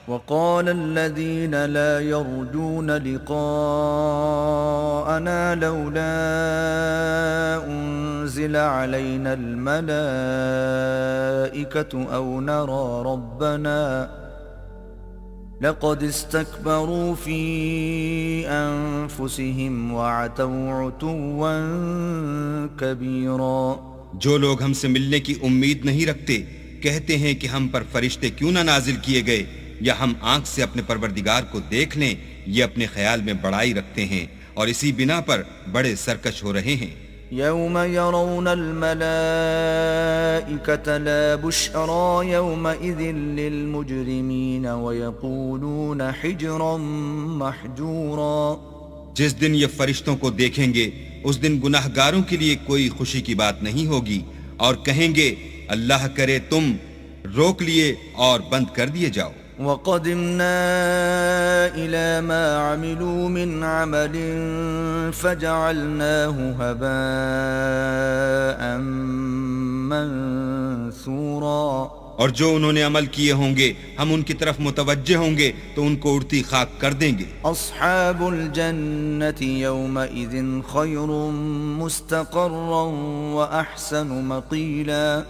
وقال الذين لا يرجون لقاءنا لولا أنزل علينا الملائكة أو نرى ربنا لقد استكبروا في أنفسهم وعتوا عتوا كبيرا۔ جو لوگ ہم سے ملنے کی امید نہیں رکھتے کہتے ہیں کہ ہم پر فرشتے کیوں نہ نازل کیے گئے یا ہم آنکھ سے اپنے پروردگار کو دیکھ لیں، یہ اپنے خیال میں بڑائی رکھتے ہیں اور اسی بنا پر بڑے سرکش ہو رہے ہیں۔ يوم يرون الملائكة لا بشرى يومئذ للمجرمين ويقولون حجرا محجورا۔ جس دن یہ فرشتوں کو دیکھیں گے اس دن گناہگاروں کے لیے کوئی خوشی کی بات نہیں ہوگی اور کہیں گے اللہ کرے تم روک لیے اور بند کر دیے جاؤ۔ وَقَدِمْنَا إِلَى مَا عَمِلُوا مِنْ عَمَلٍ فَجَعَلْنَاهُ هَبَاءً مَنْثُورًا۔ اور جو انہوں نے عمل کیے ہوں گے ہم ان کی طرف متوجہ ہوں گے تو ان کو اڑتی خاک کر دیں گے۔ أَصْحَابُ الْجَنَّةِ يَوْمَئِذٍ خَيْرٌ مُسْتَقَرًّا وَأَحْسَنُ مَقِيلًا۔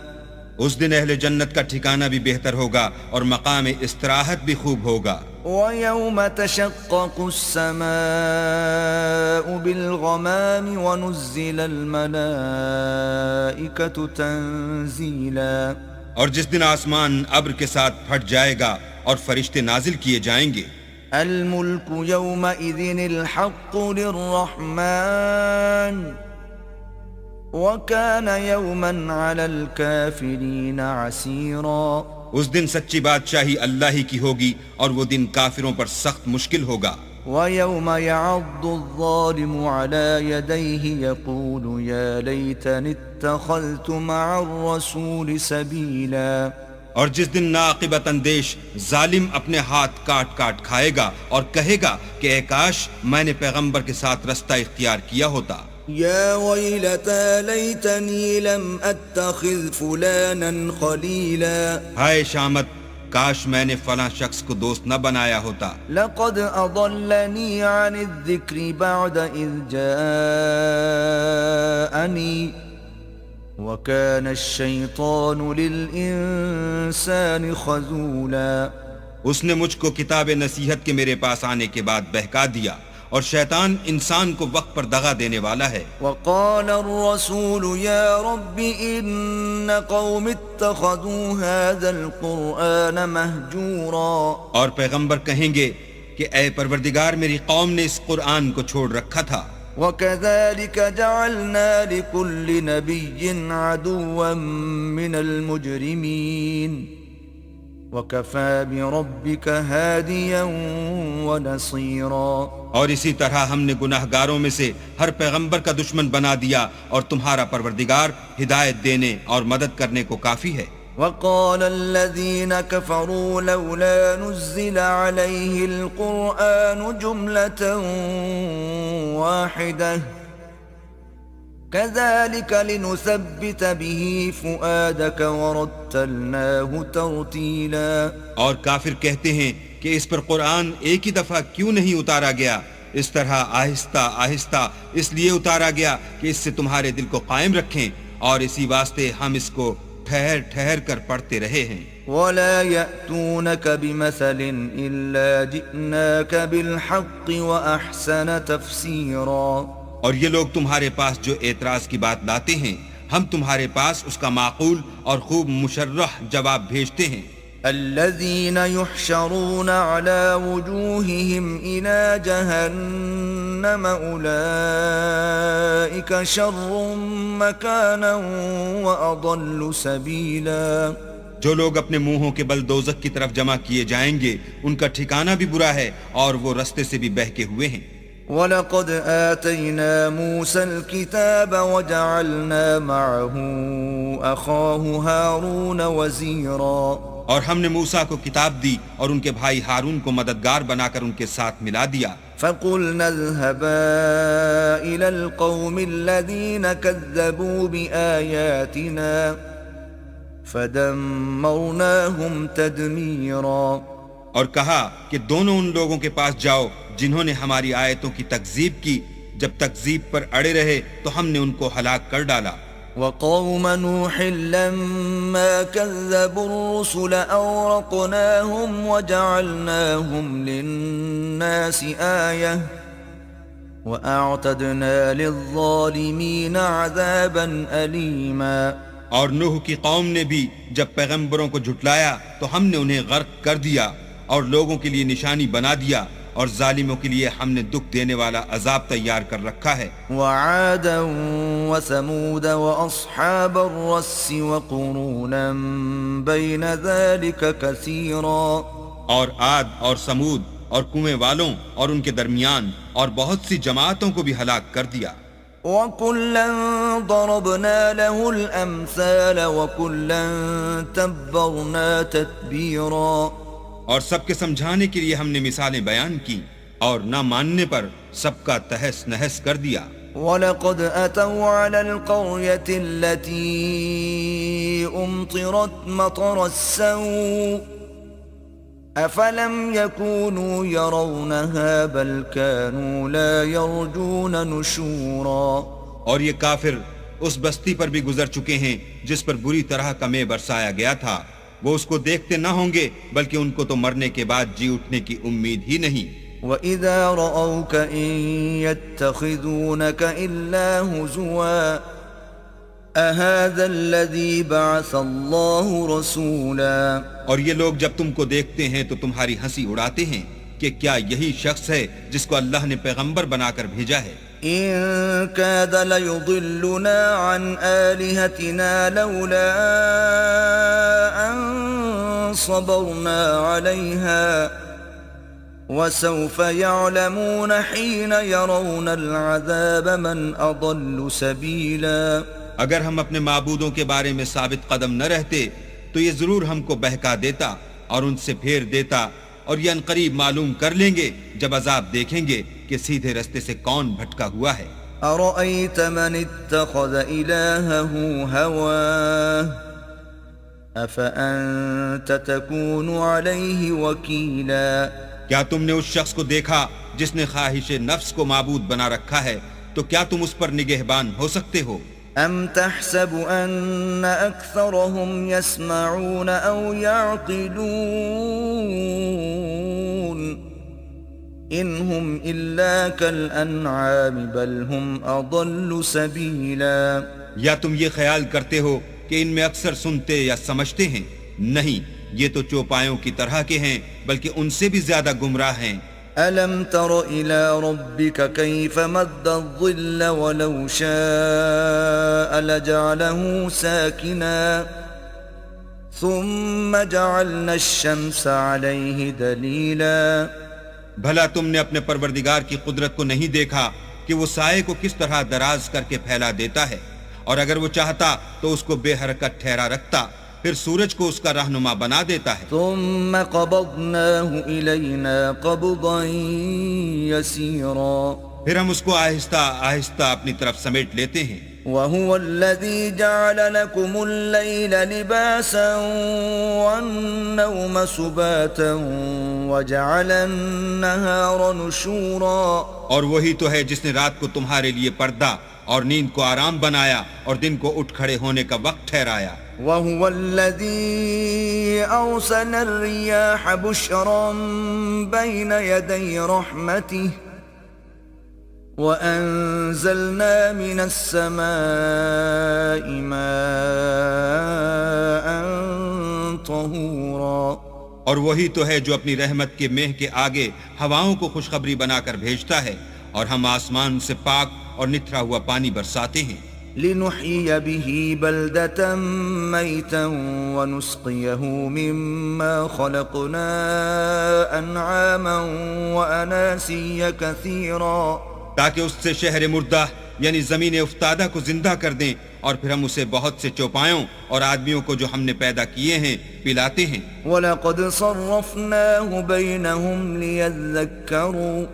اس دن اہل جنت کا ٹھکانہ بھی بہتر ہوگا اور مقام استراحت بھی خوب ہوگا۔ وَيَوْمَ تَشَقَّقُ السَّمَاءُ بِالْغَمَامِ وَنُزِّلَ الْمَلَائِكَةُ تَنزِيلًا۔ اور جس دن آسمان ابر کے ساتھ پھٹ جائے گا اور فرشتے نازل کیے جائیں گے۔ الْمُلْكُ يَوْمَئِذٍ الْحَقُّ لِلرَّحْمَنِ وَكَانَ يَوْمًا عَلَى الْكَافِرِينَ عَسِيرًا۔ اس دن سچی بادشاہی اللہ ہی کی ہوگی اور وہ دن کافروں پر سخت مشکل ہوگا۔ وَيَوْمَ يَعَضُّ الظَّالِمُ عَلَى يَدَيْهِ يَقُولُ يَا لَيْتَنِي اتَّخَذْتُ مَعَ الرَّسُولِ سَبِيلًا۔ اور جس دن ناقبت اندیش ظالم اپنے ہاتھ کاٹ کاٹ کھائے گا اور کہے گا کہ اے کاش میں نے پیغمبر کے ساتھ رستہ اختیار کیا ہوتا۔ يا ويلتى ليتني لم أتخذ فلانا خليلا۔ ہائے شامت کاش میں نے فلاں شخص کو دوست نہ بنایا ہوتا۔ لقد أضلني عن الذكر بعد إذ جاءني وكان الشيطان للإنسان خذولا۔ اس نے مجھ کو کتاب نصیحت کے میرے پاس آنے کے بعد بہکا دیا اور شیطان انسان کو وقت پر دغا دینے والا ہے۔ وقال الرسول يا رب إن قوم اتخذوا هذا القرآن مهجورا۔ اور پیغمبر کہیں گے کہ اے پروردگار میری قوم نے اس قرآن کو چھوڑ رکھا تھا۔ وكذلك جعلنا لكل نبي عدوا من المجرمين وكفى بربك هاديا ونصيرا۔ اور اسی طرح ہم نے گناہگاروں میں سے ہر پیغمبر کا دشمن بنا دیا اور تمہارا پروردگار ہدایت دینے اور مدد کرنے کو کافی ہے۔ وقال الذين كفروا لولا نزل عليه القرآن جملة واحدة كذلك لنثبت به فؤادك ورتلناه ترتيلا۔ اور کافر کہتے ہیں کہ اس پر قرآن ایک ہی دفعہ کیوں نہیں اتارا گیا، اس طرح آہستہ آہستہ اس لیے اتارا گیا کہ اس سے تمہارے دل کو قائم رکھیں، اور اسی واسطے ہم اس کو ٹھہر ٹھہر کر پڑھتے رہے ہیں۔ ولا يأتونك بمثل إلا جئناك بالحق وأحسن تفسيرا۔ اور یہ لوگ تمہارے پاس جو اعتراض کی بات لاتے ہیں ہم تمہارے پاس اس کا معقول اور خوب مشرح جواب بھیجتے ہیں۔ الذين يحشرون على وجوههم إلى جهنم أولئك شر مكانا وأضل سبيلا۔ جو لوگ اپنے منہوں کے بل دوزخ کی طرف جمع کیے جائیں گے ان کا ٹھکانہ بھی برا ہے اور وہ رستے سے بھی بہکے ہوئے ہیں۔ وَلَقَدْ آتَيْنَا مُوسَى الْكِتَابَ وَجَعَلْنَا مَعَهُ أَخَاهُ هَارُونَ وَزِيرًا۔ اور ہم نے موسیٰ کو کتاب دی اور ان کے بھائی ہارون کو مددگار بنا کر ان کے ساتھ ملا دیا۔ فَقُلْنَا اذْهَبَا إِلَى الْقَوْمِ الَّذِينَ كَذَّبُوا بِآيَاتِنَا فَدَمَّرْنَاهُمْ تَدْمِيرًا۔ اور کہا کہ دونوں ان لوگوں کے پاس جاؤ جنہوں نے ہماری آیتوں کی تکذیب کی، جب تکذیب پر اڑے رہے تو ہم نے ان کو ہلاک کر ڈالا۔ وقوم نوح لما كذبوا الرسل أورقناهم وجعلناهم للناس آية وأعتدنا للظالمين عذابا أليما۔ اور نوح کی قوم نے بھی جب پیغمبروں کو جھٹلایا تو ہم نے انہیں غرق کر دیا اور لوگوں کے لیے نشانی بنا دیا، اور ظالموں کے لیے ہم نے دکھ دینے والا عذاب تیار کر رکھا ہے۔ وعادا وثمود واصحاب الرس وقرونا بين ذلك كثيرا۔ اور عاد اور سمود اور کنویں والوں اور ان کے درمیان اور بہت سی جماعتوں کو بھی ہلاک کر دیا۔ وَكُلًّا ضَرَبْنَا لَهُ الْأَمْثَالَ وَكُلًّا تَبَّرْنَا تَتْبِيرًا۔ اور سب کے سمجھانے کے لیے ہم نے مثالیں بیان کی، اور نہ ماننے پر سب کا تہس نہس کر دیا۔ وَلَقَدْ أَتَوْا عَلَى الْقَرْيَةِ الَّتِي أُمْطِرَتْ مَطَرَ السَّوْءِ أَفَلَمْ يَكُونُوا يَرَوْنَهَا بَلْ كَانُوا لَا يَرْجُونَ نُشُورًا۔ اور یہ کافر اس بستی پر بھی گزر چکے ہیں جس پر بری طرح کا مے برسایا گیا تھا، وہ اس کو دیکھتے نہ ہوں گے بلکہ ان کو تو مرنے کے بعد جی اٹھنے کی امید ہی نہیں۔ وَإِذَا رَأَوْكَ إِن يَتَّخِذُونَكَ إِلَّا هُزُوًا أَهَذَا الَّذِي بَعَثَ اللَّهُ رَسُولًا۔ اور یہ لوگ جب تم کو دیکھتے ہیں تو تمہاری ہنسی اڑاتے ہیں کہ کیا یہی شخص ہے جس کو اللہ نے پیغمبر بنا کر بھیجا ہے؟ إِن كَادَ لَيُضِلُّنَا عَنْ آلِهَتِنَا لَوْلَا أَن صَبَرْنَا عَلَيْهَا وَسَوْفَ يَعْلَمُونَ حِينَ يَرَوْنَ الْعَذَابَ مَنْ أَضَلُّ سَبِيلًا۔ اگر ہم اپنے معبودوں کے بارے میں ثابت قدم نہ رہتے تو یہ ضرور ہم کو بہکا دیتا اور ان سے پھیر دیتا، اور یہ عنقریب معلوم کر لیں گے جب عذاب دیکھیں گے کہ سیدھے رستے سے کون بھٹکا ہوا ہے۔ أَرَأَيْتَ مَنِ اتَّخَذَ إِلَٰهَهُ هَوَاهُ أَفَأَنتَ تَكُونُ عَلَيْهِ وَكِيلًا۔ کیا تم نے اس شخص کو دیکھا جس نے خواہش نفس کو معبود بنا رکھا ہے، تو کیا تم اس پر نگہبان ہو سکتے ہو؟ أَمْ تَحْسَبُ أَنَّ أَكْثَرَهُمْ يَسْمَعُونَ أَوْ يَعْقِلُونَ إِنْ هُمْ إِلَّا كَالْأَنْعَامِ بَلْ هُمْ أَضَلُّ سَبِيلًا۔ یا تم یہ خیال کرتے ہو کہ ان میں اکثر سنتے یا سمجھتے ہیں؟ نہیں، یہ تو چوپایوں کی طرح کے ہیں، بلکہ ان سے بھی زیادہ گمراہ ہیں۔ أَلَمْ تَرَ إِلَى رَبِّكَ كَيْفَ مَدَّ الظِّلَّ وَلَوْ شَاءَ لَجَعَلَهُ سَاكِنًا ثُمَّ جَعَلْنَا الشَّمْسَ عَلَيْهِ دَلِيلًا۔ بھلا تم نے اپنے پروردگار کی قدرت کو نہیں دیکھا کہ وہ سائے کو کس طرح دراز کر کے پھیلا دیتا ہے، اور اگر وہ چاہتا تو اس کو بے حرکت ٹھہرا رکھتا، پھر سورج کو اس کا رہنما بنا دیتا ہے۔ ثم قبضناه إلينا قبضا يسيرا۔ پھر ہم اس کو آہستہ آہستہ اپنی طرف سمیٹ لیتے ہیں۔ وهو الذي جعل لكم الليل لباسا والنوم سباتا وجعل النهار نشورا۔ اور وہی تو ہے جس نے رات کو تمہارے لیے پردہ اور نیند کو آرام بنایا اور دن کو اٹھ کھڑے ہونے کا وقت ٹھہرایا۔ وهو الذي أرسل الرياح بشرا بين يدي رحمته وأنزلنا من السماء ماء طهورا۔ اور وہی تو ہے جو اپنی رحمت کے مہ کے آگے ہواؤں کو خوشخبری بنا کر بھیجتا ہے، اور ہم آسمان سے پاک اور نتھرا ہوا پانی برساتے ہیں۔ لنحيي به بلدة ميتا ونسقيه مما خلقنا أنعاما وأناسيا كثيرا۔ تاکہ اس سے شہر مردہ یعنی زمین افتادہ کو زندہ کر دیں، اور پھر ہم اسے بہت سے چوپایوں اور آدمیوں کو جو ہم نے پیدا کیے ہیں پلاتے ہیں۔ وَلَقَدْ صَرَّفْنَاهُ بَيْنَهُمْ لِيَذَّكَّرُوا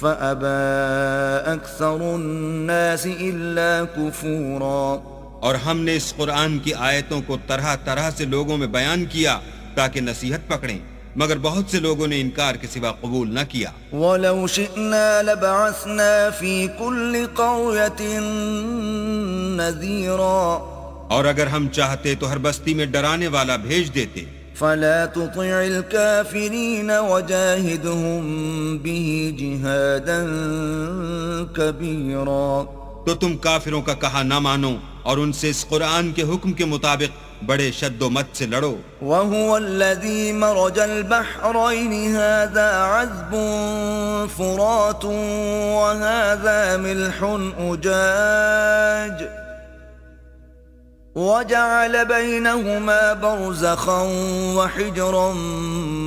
فَأَبَى أَكْثَرُ النَّاسِ إِلَّا كُفُورًا۔ اور ہم نے اس قرآن کی آیتوں کو طرح طرح سے لوگوں میں بیان کیا تاکہ نصیحت پکڑیں، مگر بہت سے لوگوں نے انکار کے سوا قبول نہ کیا۔ وَلَوْ شِئْنَا لَبَعَثْنَا فِي كُلِّ قَرْيَةٍ نَذِيرًا، اور اگر ہم چاہتے تو ہر بستی میں ڈرانے والا بھیج دیتے۔ فَلَا تُطِعِ الْكَافِرِينَ وَجَاهِدْهُمْ بِهِ جِهَادًا كَبِيرًا۔ تو تم کافروں کا کہا نہ مانو اور ان سے اس قرآن کے حکم کے مطابق بڑے شد و مت سے لڑو۔ وَهُوَ الَّذِي مَرَجَ الْبَحْرَيْنِ هَذَا عَذْبٌ فُرَاتٌ وَهَذَا مِلْحٌ أُجَاجٌ وَجَعَلَ بَيْنَهُمَا بَرْزَخًا وَحِجْرًا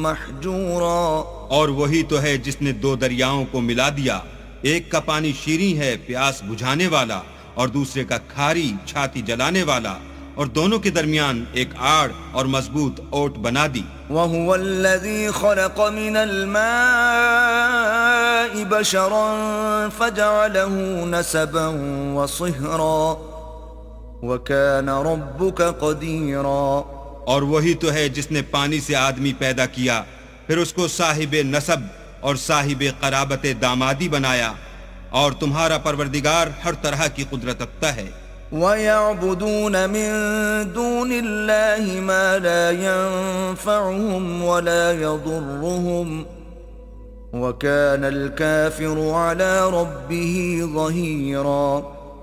مَحْجُورًا۔ اور وہی تو ہے جس نے دو دریاؤں کو ملا دیا، ایک کا پانی شیریں ہے پیاس بجھانے والا، اور دوسرے کا کھاری چھاتی جلانے والا، اور دونوں کے درمیان ایک آڑ اور مضبوط اوٹ بنا دی۔ وَهُوَ الَّذِي خَلَقَ مِنَ الْمَاءِ بَشَرًا فَجَعَلَهُ نَسَبًا وَصِهْرًا وَكَانَ رَبُّكَ قَدِيرًا۔ اور وہی تو ہے جس نے پانی سے آدمی پیدا کیا، پھر اس کو صاحب نسب اور صاحب قرابت دامادی بنایا، اور تمہارا پروردگار ہر طرح کی قدرت رکھتا ہے۔ وَيَعْبُدُونَ مِن دُونِ اللَّهِ مَا لَا يَنفَعُهُمْ وَلَا يَضُرُّهُمْ وَكَانَ الْكَافِرُ عَلَى رَبِّهِ ظَهِيرًا۔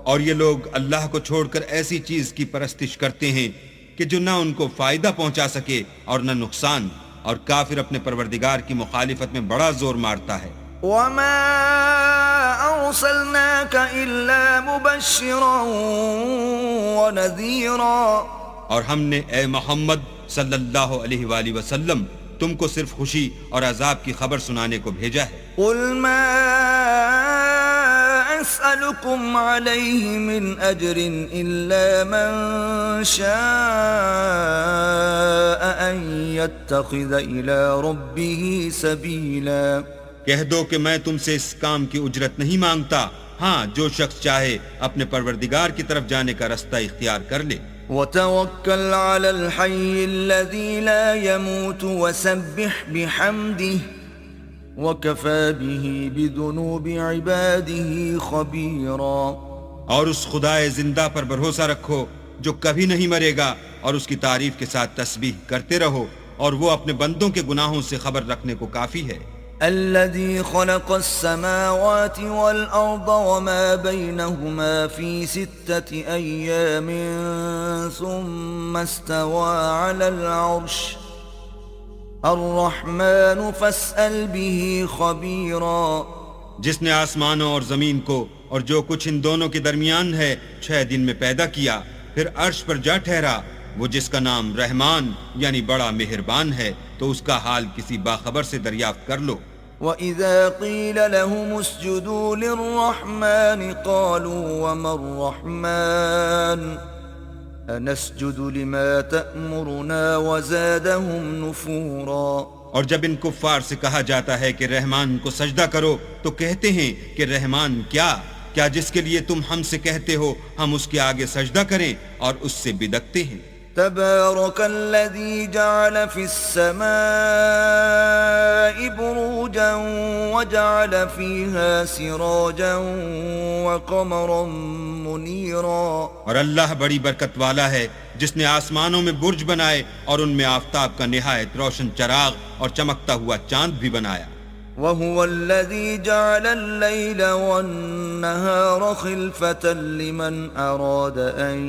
اور یہ لوگ اللہ کو چھوڑ کر ایسی چیز کی پرستش کرتے ہیں کہ جو نہ ان کو فائدہ پہنچا سکے اور نہ نقصان، اور کافر اپنے پروردگار کی مخالفت میں بڑا زور مارتا ہے۔ وَمَا أَرْسَلْنَاكَ إِلَّا مُبَشِّرًا وَنَذِيرًا۔ اور ہم نے اے محمد صلی اللہ علیہ وآلہ وسلم تم کو صرف خوشی اور عذاب کی خبر سنانے کو بھیجا ہے۔ قُلْ مَا أَسْأَلُكُمْ عَلَيْهِ مِنْ أَجْرٍ إِلَّا مَنْ شَاءَ أَنْ يَتَّخِذَ إِلَى رَبِّهِ سَبِيلًا۔ کہہ دو کہ میں تم سے اس کام کی اجرت نہیں مانگتا، ہاں جو شخص چاہے اپنے پروردگار کی طرف جانے کا رستہ اختیار کر لے۔ وَتَوَكَّلْ عَلَى الْحَيِّ الَّذِي لَا يَمُوتُ وَسَبِّحْ بِحَمْدِهِ وَكَفَى بِهِ بِذُنُوبِ عِبَادِهِ خَبِيرًا۔ اور اس خدائے زندہ پر بھروسہ رکھو جو کبھی نہیں مرے گا، اور اس کی تعریف کے ساتھ تسبیح کرتے رہو، اور وہ اپنے بندوں کے گناہوں سے خبر رکھنے کو کافی ہے۔ الذي خلق السماوات والأرض وما بينهما في 6 أيام ثم استوى على العرش الرحمن فاسأل به خبيرا۔ جس نے آسمانوں اور زمین کو اور جو کچھ ان دونوں کے درمیان ہے 6 دن میں پیدا کیا، پھر عرش پر جا ٹھہرا، وہ جس کا نام رحمان یعنی بڑا مہربان ہے، تو اس کا حال کسی باخبر سے دریافت کر لو۔ وَإِذَا قِيلَ لَهُمُ اسْجُدُوا لِلرَّحْمَنِ قَالُوا وَمَا الرَّحْمَنُ أَنَسْجُدُ لِمَا تَأْمُرُنَا وَزَادَهُمْ نُفُورًا۔ اور جب ان کفار سے کہا جاتا ہے کہ رحمان کو سجدہ کرو تو کہتے ہیں کہ رحمان کیا جس کے لیے تم ہم سے کہتے ہو ہم اس کے آگے سجدہ کریں، اور اس سے بدکتے ہیں۔ تبارك الذي جعل في السماء بروجا وجعل فيها سراجا وقمرا منيرا۔ اور اللہ بڑی برکت والا ہے جس نے آسمانوں میں برج بنائے اور ان میں آفتاب کا نہایت روشن چراغ اور چمکتا ہوا چاند بھی بنایا۔ وَهُوَ الَّذِي جَعَلَ اللَّيْلَ وَالنَّهَارَ خِلْفَةً لِمَنْ أَرَادَ أَنْ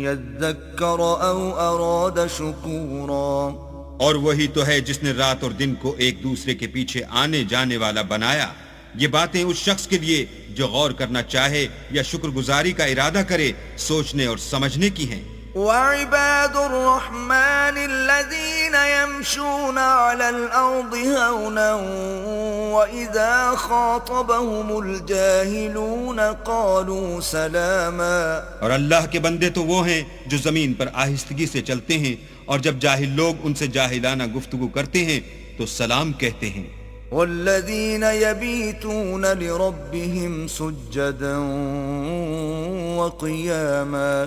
يَذَّكَّرَ أَوْ أَرَادَ شُكُورًا۔ اور وہی تو ہے جس نے رات اور دن کو ایک دوسرے کے پیچھے آنے جانے والا بنایا۔ یہ باتیں اس شخص کے لیے جو غور کرنا چاہے یا شکر گزاری کا ارادہ کرے، سوچنے اور سمجھنے کی ہیں۔ وَعِبَادُ الرَّحْمَنِ الَّذِينَ يَمْشُونَ عَلَى الْأَرْضِ هَوْنًا وَإِذَا خَاطَبَهُمُ الْجَاهِلُونَ قَالُوا سَلَامًا۔ اور اللہ کے بندے تو وہ ہیں جو زمین پر آہستگی سے چلتے ہیں، اور جب جاہل لوگ ان سے جاہلانہ گفتگو کرتے ہیں تو سلام کہتے ہیں۔ وَالَّذِينَ يَبِيتُونَ لِرَبِّهِمْ سُجَّدًا وَقِيَامًا۔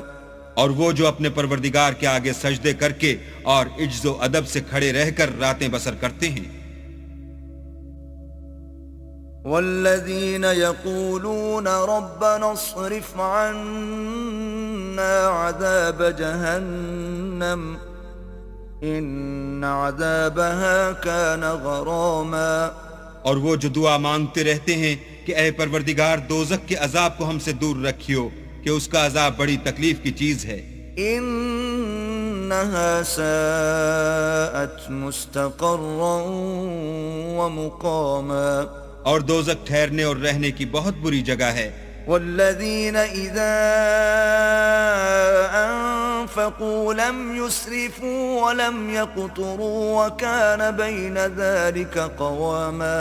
اور وہ جو اپنے پروردگار کے آگے سجدے کر کے اور عجز و ادب سے کھڑے رہ کر راتیں بسر کرتے ہیں۔ والذين يقولون ربنا اصرف عنا عذاب جهنم إن عذابها كان غراما، اور وہ جو دعا مانگتے رہتے ہیں کہ اے پروردگار دوزخ کے عذاب کو ہم سے دور رکھیو کہ اس کا عذاب بڑی تکلیف کی چیز ہے۔ إنها ساءت مستقرا ومقاما، اور دوزخ ٹھہرنے اور رہنے کی بہت بری جگہ ہے۔ والذين إذا أنفقوا لم يسرفوا ولم يقتروا وكان بين ذلك قواما،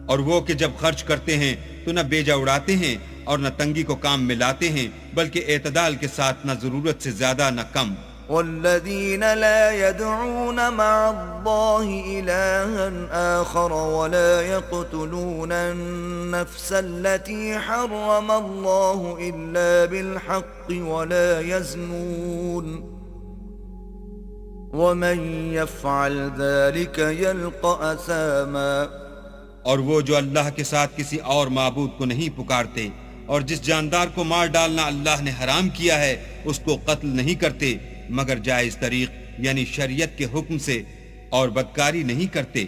اور وہ کہ جب خرچ کرتے ہیں تو نہ بیجا اڑاتے ہیں اور نہ تنگی کو کام میں لاتے ہیں، بلکہ اعتدال کے ساتھ نہ ضرورت سے زیادہ نہ کم۔ والذين لا يدعون مع الله إلها آخر ولا يقتلون النفس التي حرم الله إلا بالحق ولا يزنون ومن يفعل ذلك يلقى أثاما، اور وہ جو اللہ کے ساتھ کسی اور معبود کو نہیں پکارتے اور جس جاندار کو مار ڈالنا اللہ نے حرام کیا ہے اس کو قتل نہیں کرتے مگر جائز طریق یعنی شریعت کے حکم سے، اور بدکاری نہیں کرتے،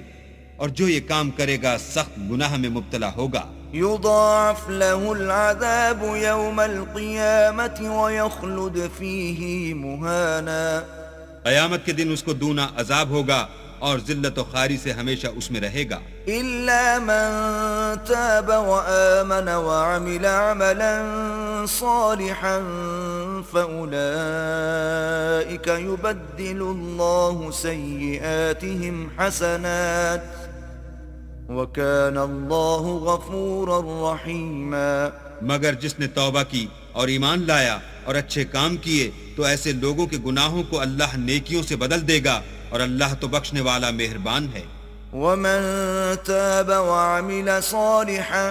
اور جو یہ کام کرے گا سخت گناہ میں مبتلا ہوگا۔ يضاعف له العذاب يوم القيامة ويخلد فيه مهانا، قیامت کے دن اس کو دونا عذاب ہوگا اور ذلت و خواری سے ہمیشہ اس میں رہے گا۔ إلا من تاب وآمن وعمل عملا صالحا فأولئك يبدل الله سيئاتهم حسنات وكان الله غفورا رحيما، مگر جس نے توبہ کی اور ایمان لایا اور اچھے کام کیے تو ایسے لوگوں کے گناہوں کو اللہ نیکیوں سے بدل دے گا، اور اللہ تو بخشنے والا مہربان ہے۔ ومن تاب وعمل صالحا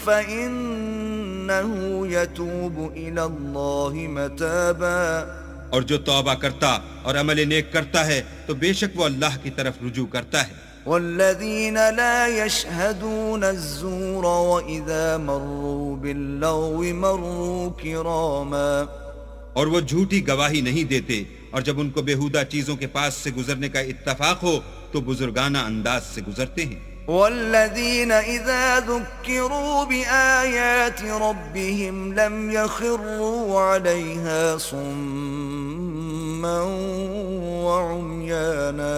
فإنه يتوب إلى الله متابا، اور جو توبہ کرتا اور عمل نیک کرتا ہے تو بے شک وہ اللہ کی طرف رجوع کرتا ہے۔ والذين لا يشهدون الزور وإذا مروا باللغو مروا كراما، اور وہ جھوٹی گواہی نہیں دیتے، اور جب ان کو بےہودہ چیزوں کے پاس سے گزرنے کا اتفاق ہو تو بزرگانہ انداز سے گزرتے ہیں۔ والذين إذا ذكروا بآيات ربهم لم يخروا عليها صما وعميانا،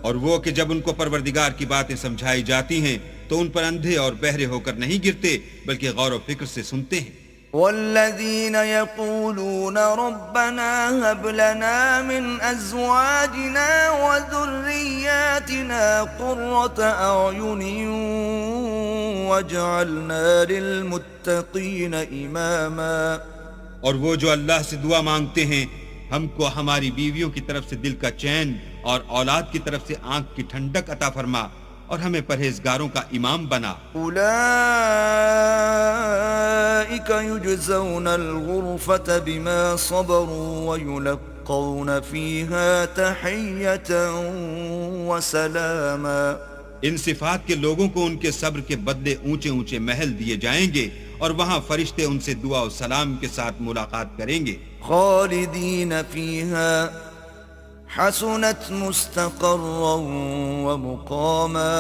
اور وہ کہ جب ان کو پروردگار کی باتیں سمجھائی جاتی ہیں تو ان پر اندھے اور بہرے ہو کر نہیں گرتے بلکہ غور و فکر سے سنتے ہیں۔ والذين يقولون ربنا هب لنا من أزواجنا وذرياتنا قرة أعين واجعلنا للمتقين إماما، اور وہ جو اللہ سے دعا مانگتے ہیں ہم کو ہماری بیویوں کی طرف سے دل کا چین اور اولاد کی طرف سے آنکھ کی ٹھنڈک عطا فرما اور ہمیں پرہیزگاروں کا امام بنا۔ أولئك يجزون الغرفة بما صبروا ويلقون فيها تحية وسلاما، ان صفات کے لوگوں کو ان کے صبر کے بدلے اونچے اونچے محل دیے جائیں گے اور وہاں فرشتے ان سے دعا و سلام کے ساتھ ملاقات کریں گے۔ خالدين فيها حسنت مستقرا ومقاما،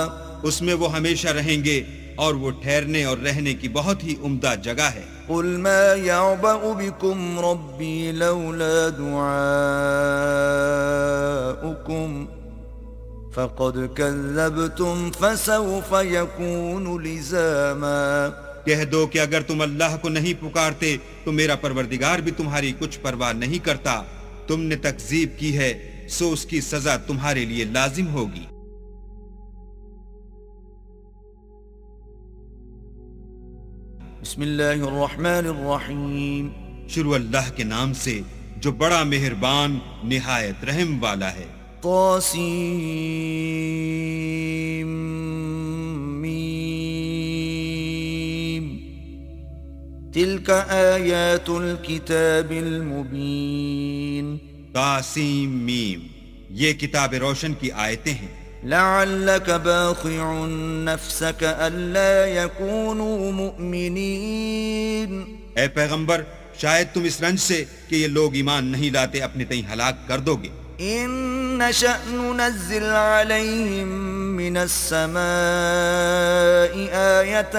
اس میں وہ ہمیشہ رہیں گے اور وہ ٹھہرنے اور رہنے کی بہت ہی عمدہ جگہ ہے۔ قل ما يعبأ بكم ربي لولا دعاؤكم فقد كذبتم فسوف يكون لزاما، کہہ دو کہ اگر تم اللہ کو نہیں پکارتے تو میرا پروردگار بھی تمہاری کچھ پرواہ نہیں کرتا، تم نے تکذیب کی ہے سو اس کی سزا تمہارے لیے لازم ہوگی۔ بسم اللہ الرحمن الرحیم، شروع اللہ کے نام سے جو بڑا مہربان نہایت رحم والا ہے۔ طاسیم میم، تلك آیات الکتاب المبین تاسیم میم، یہ کتاب روشن کی آیتیں ہیں۔ لعلك باخع نفسك ألا يكونوا مؤمنين اے پیغمبر، شاید تم اس رنج سے کہ یہ لوگ ایمان نہیں لاتے اپنے تئیں ہلاک کر دو گے۔ إن نشأ ننزل عليهم من السماء آية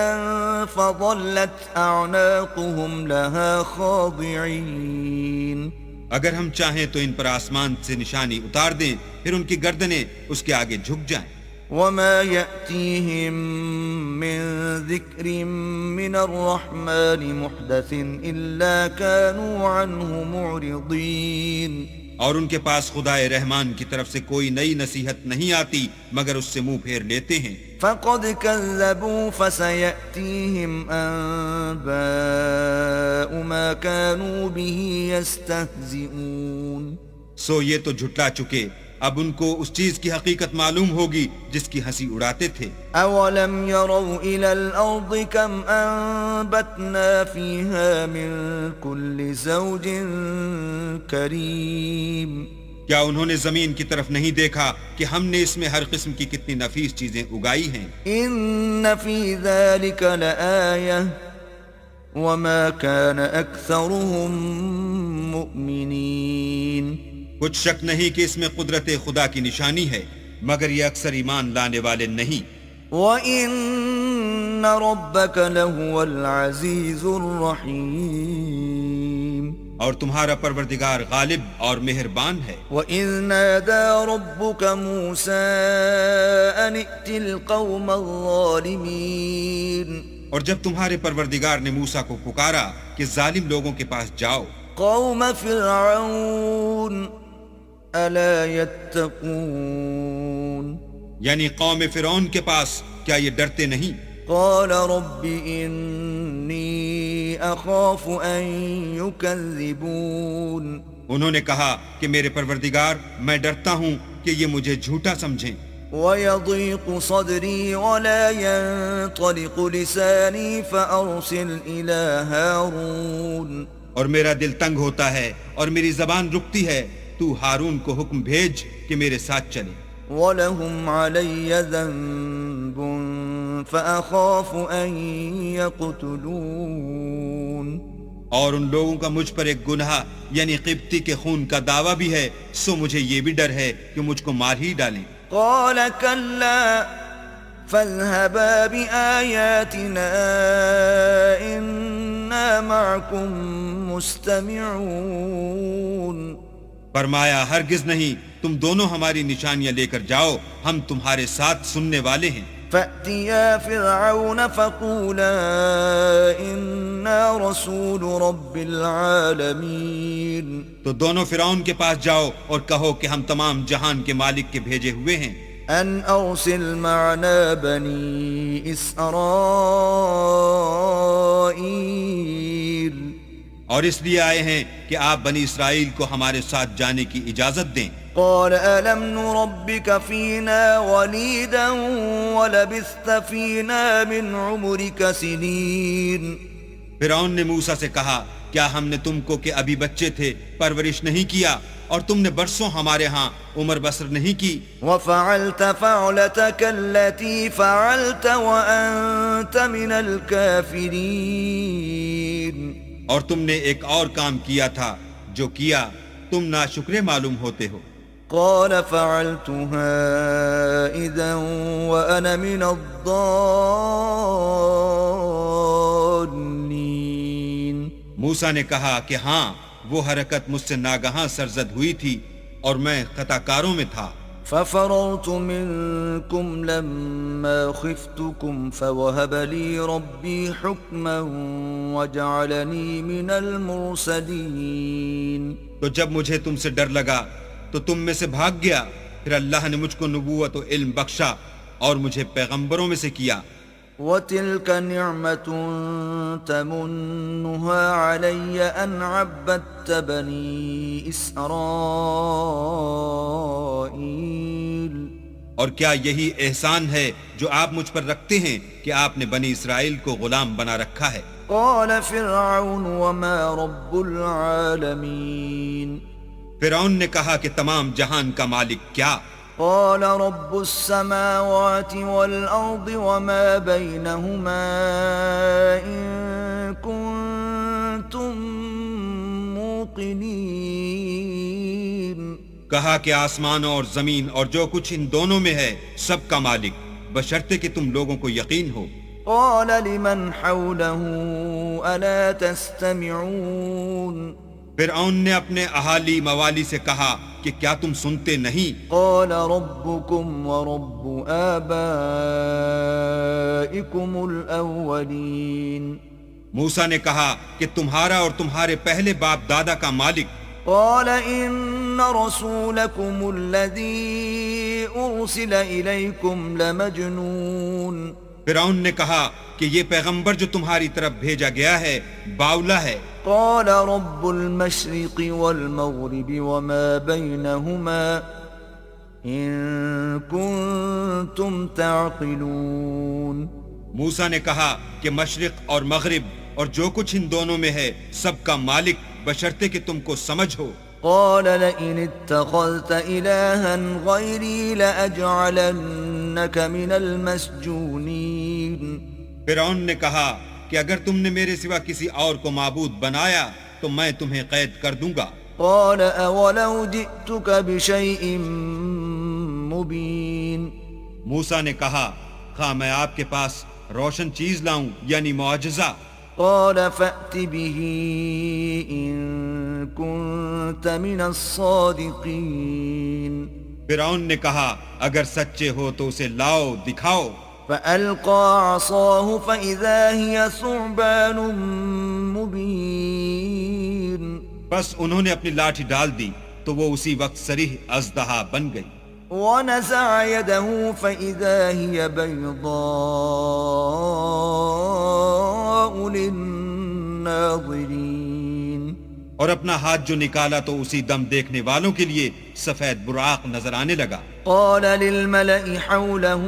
فظلت أعناقهم لها خاضعين۔ اگر ہم چاہیں تو ان پر آسمان سے نشانی اتار دیں، پھر ان کی گردنیں اس کے آگے جھک جائیں۔ وما يأتيهم من ذكر من الرحمن محدث إلا كانوا عنه معرضين۔ اور ان کے پاس خدائے رحمان کی طرف سے کوئی نئی نصیحت نہیں آتی مگر اس سے منہ پھیر لیتے ہیں۔ فقد كذبوا فسيأتيهم أنباء ما كانوا به يستهزئون۔ سو یہ تو جھٹلا چکے، اب ان کو اس چیز کی حقیقت معلوم ہوگی جس کی ہنسی اڑاتے تھے۔ أولم يروا إلى الأرض كم أنبتنا فيها من كل زوج كريم۔ کیا انہوں نے زمین کی طرف نہیں دیکھا کہ ہم نے اس میں ہر قسم کی کتنی نفیس چیزیں اگائی ہیں؟ إن في ذلك لآية وما كان أكثرهم مؤمنين۔ کچھ شک نہیں کہ اس میں قدرت خدا کی نشانی ہے، مگر یہ اکثر ایمان لانے والے نہیں۔ وَإِنَّ رَبَّكَ لَهُوَ الْعَزِيزُ الرَّحِيمُ۔ اور تمہارا پروردگار غالب اور مہربان ہے۔ وَإِذْ نَادَى رَبُّكَ مُوسَىٰ أَنِ ائْتِ الْقَوْمَ الظَّالِمِينَ۔ اور جب تمہارے پروردگار نے موسیٰ کو پکارا کہ ظالم لوگوں کے پاس جاؤ، قوم فرعون ألا يتقون۔ یعنی قوم فرعون کے پاس، کیا یہ ڈرتے نہیں؟ قال رب إني أخاف أن يكذبون۔ انہوں نے کہا کہ میرے پروردگار، میں ڈرتا ہوں کہ یہ مجھے جھوٹا سمجھیں۔ ويضيق صدري ولا ينطلق لساني فأرسل إلى هارون۔ اور میرا دل تنگ ہوتا ہے اور میری زبان رکتی ہے، تو ہارون کو حکم بھیج کہ میرے ساتھ چلے۔ وَلَهُمْ عَلَيَّ ذَنبٌ فَأَخَافُ أَن يَقْتُلُونَ۔ اور ان لوگوں کا مجھ پر ایک گناہ یعنی قبطی کے خون کا دعویٰ بھی ہے، سو مجھے یہ بھی ڈر ہے کہ مجھ کو مار ہی ڈالیں۔ قال كلا فاذهبا بآياتنا إنا معكم مستمعون۔ فرمایا ہرگز نہیں، تم دونوں ہماری نشانیاں لے کر جاؤ، ہم تمہارے ساتھ سننے والے ہیں۔ فأتيا فرعون فقولا إنا رسول رب العالمين۔ تو دونوں فرعون کے پاس جاؤ اور کہو کہ ہم تمام جہان کے مالک کے بھیجے ہوئے ہیں۔ أن أرسل معنا بني إسرائيل۔ اور اس لیے آئے ہیں کہ آپ بنی اسرائیل کو ہمارے ساتھ جانے کی اجازت دیں۔ قال ألم نربك فينا وليدا ولبثت فينا من عمرك سنين۔ فرعون نے موسیٰ سے کہا، کیا ہم نے تم کو کہ ابھی بچے تھے پرورش نہیں کیا، اور تم نے برسوں ہمارے ہاں عمر بسر نہیں کی؟ وفعلت فعلتك التي فعلت وأنت من الكافرين۔ اور تم نے ایک اور کام کیا تھا جو کیا، تم ناشکرے معلوم ہوتے ہو۔ قال فعلتها إذا وأنا من الضالين۔ موسیٰ نے کہا کہ ہاں، وہ حرکت مجھ سے ناگہاں سرزد ہوئی تھی اور میں خطا کاروں میں تھا۔ ففررت منكم لما خفتكم فوهب لي ربي حكما وجعلني من المرسلين۔ تو جب مجھے تم سے ڈر لگا تو تم میں سے بھاگ گیا، پھر اللہ نے مجھ کو نبوت و علم بخشا اور مجھے پیغمبروں میں سے کیا۔ وتلك نعمة تمنها علي أن عبدت بني إسرائيل۔ اور کیا یہی احسان ہے جو آپ مجھ پر رکھتے ہیں کہ آپ نے بنی اسرائیل کو غلام بنا رکھا ہے؟ قال فرعون وما رب العالمين فرعون نے کہا کہ تمام جہان کا مالک کیا؟ قال رب السماوات والأرض وما بينهما إن كنتم موقنين کہا کہ آسمانوں اور زمین اور جو کچھ ان دونوں میں ہے سب کا مالک، بشرطے کہ تم لوگوں کو یقین ہو۔ قال لمن حوله ألا تستمعون فرعون نے اپنے اہالی موالی سے کہا کہ کیا تم سنتے نہیں؟ قال ربكم ورب آبائكم الأولين موسیٰ نے کہا کہ تمہارا اور تمہارے پہلے باپ دادا کا مالک۔ قال إن رسولكم الذي أرسل إليكم لمجنون فرعون نے کہا کہ یہ پیغمبر جو تمہاری طرف بھیجا گیا ہے باولا ہے۔ قال رب المشرق والمغرب وما بينهما إن كنتم تعقلون موسیٰ نے کہا کہ مشرق اور مغرب اور جو کچھ ان دونوں میں ہے سب کا مالک، بشرطے کہ تم کو سمجھ ہو۔ قال لئن اتخذت إلها غيري لأجعلنك من المسجونين فرعون نے کہا کہ اگر تم نے میرے سوا کسی اور کو معبود بنایا تو میں تمہیں قید کر دوں گا۔ قال أولو جئتك بشيء مبين موسیٰ نے کہا خواہ میں آپ کے پاس روشن چیز لاؤں یعنی معجزہ۔ قال فأت به إن كنت من الصادقين فرعون نے کہا اگر سچے ہو تو اسے لاؤ، دکھاؤ۔ فألقى عصاه فإذا هي ثعبان مبين بس انہوں نے اپنی لاٹھی ڈال دی تو وہ اسی وقت صریح اژدہا بن گئی۔ ونزع يده فإذا هي بيضاء للناظرين اور اپنا ہاتھ جو نکالا تو اسی دم دیکھنے والوں کے لیے سفید براق نظر آنے لگا۔ قال للملأ حوله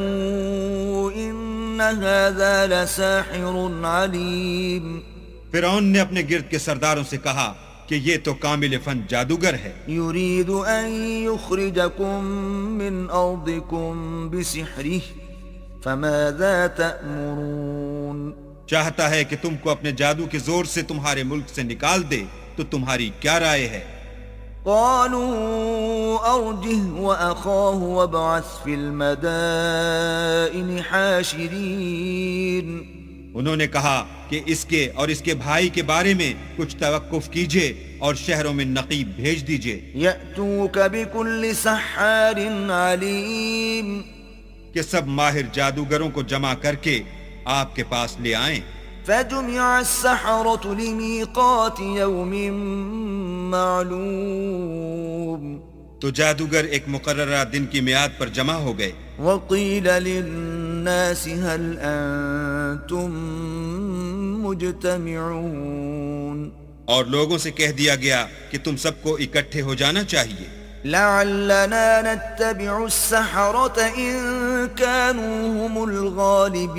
إن هذا لساحر عليم فرعون نے اپنے گرد کے سرداروں سے کہا کہ یہ تو کامل فن جادوگر ہے، يريد أن يخرجكم من أرضكم بسحره فماذا تأمرون چاہتا ہے کہ تم کو اپنے جادو کے زور سے تمہارے ملک سے نکال دے، تو تمہاری کیا رائے ہے؟ قالوا أرجه وأخاه وابعث في المدائن حاشرين انہوں نے کہا کہ اس کے اور اس کے بھائی کے بارے میں کچھ توقف کیجئے اور شہروں میں نقیب بھیج دیجئے يأتوك بكل سحار عليم کہ سب ماہر جادوگروں کو جمع کر کے آپ کے پاس لے آئیں۔ فجمع السحرة لميقات يوم معلوم تو جادوگر ایک مقررہ دن کی میعاد پر جمع ہو گئے۔ وقيل للناس هل أنتم مجتمعون اور لوگوں سے کہہ دیا گیا کہ تم سب کو اکٹھے ہو جانا چاہیے، لعلنا نتبع السحرة إن كانوا هم الغالبين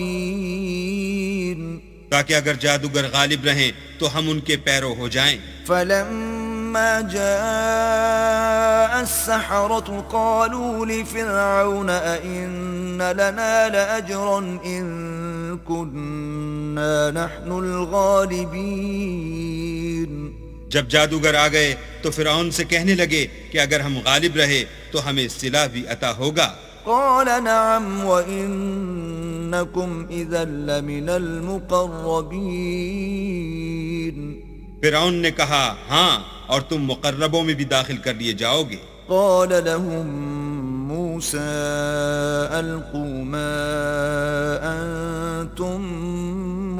تاکہ اگر جادوگر غالب رہیں تو ہم ان کے پیرو ہو جائیں۔ فلما جاء السحرة قالوا لفرعون أئن لنا لأجرا إن كنا نحن الغالبين جب جادوگر آ گئے تو فرعون سے کہنے لگے کہ اگر ہم غالب رہے تو ہمیں صلہ بھی عطا ہوگا۔ قال نعم وإنكم إذا لمن المقربين فرعون نے کہا ہاں، اور تم مقربوں میں بھی داخل کر لیے جاؤ گے۔ قال لهم موسى ألقوا ما أنتم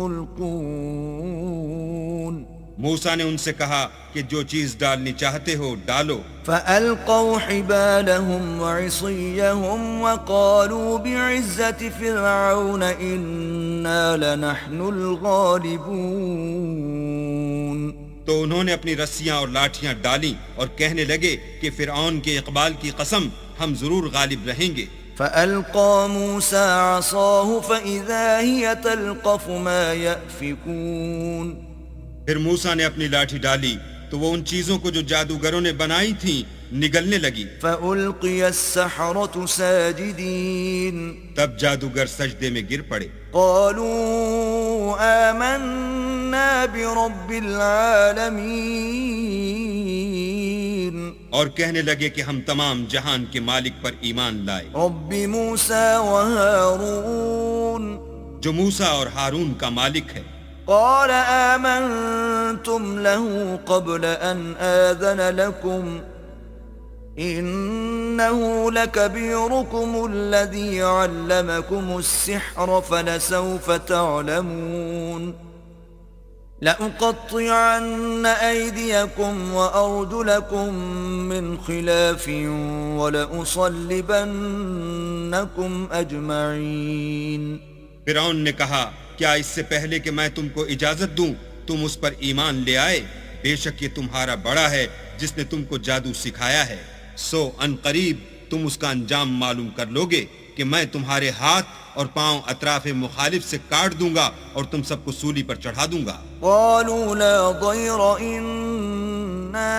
ملقون موسیٰ نے ان سے کہا کہ جو چیز ڈالنی چاہتے ہو ڈالو۔ فألقوا حبالهم وعصيهم وقالوا بعزة فرعون إنا لنحن الغالبون تو انہوں نے اپنی رسیاں اور لاٹھیاں ڈالیں اور کہنے لگے کہ فرعون کے اقبال کی قسم ہم ضرور غالب رہیں گے۔ فألقى موسى عصاه فإذا هي تلقف ما يأفكون پھر موسیٰ نے اپنی لاٹھی ڈالی تو وہ ان چیزوں کو جو جادوگروں نے بنائی تھیں نگلنے لگی. فألقي السحرة ساجدين تب جادوگر سجدے میں گر پڑے. قالوا آمنا برب العالمين اور کہنے لگے کہ ہم تمام جہان کے مالک پر ایمان لائے، رب موسى وهارون جو موسیٰ اور ہارون کا مالک ہے. قال آمنتم له قبل أن آذن لكم إنه لكبيركم الذي علمكم السحر فلسوف تعلمون لأقطعن أيديكم وأرجلكم من خلاف ولأصلبنكم أجمعين. فرعون نے کہا کیا اس سے پہلے کہ میں تم کو اجازت دوں تم اس پر ایمان لے آئے؟ بے شک یہ تمہارا بڑا ہے جس نے تم کو جادو سکھایا ہے، سو ان قریب تم اس کا انجام معلوم کر لوگے کہ میں تمہارے ہاتھ اور پاؤں اطراف مخالف سے کاٹ دوں گا اور تم سب کو سولی پر چڑھا دوں گا. قالوا لا ضير إنا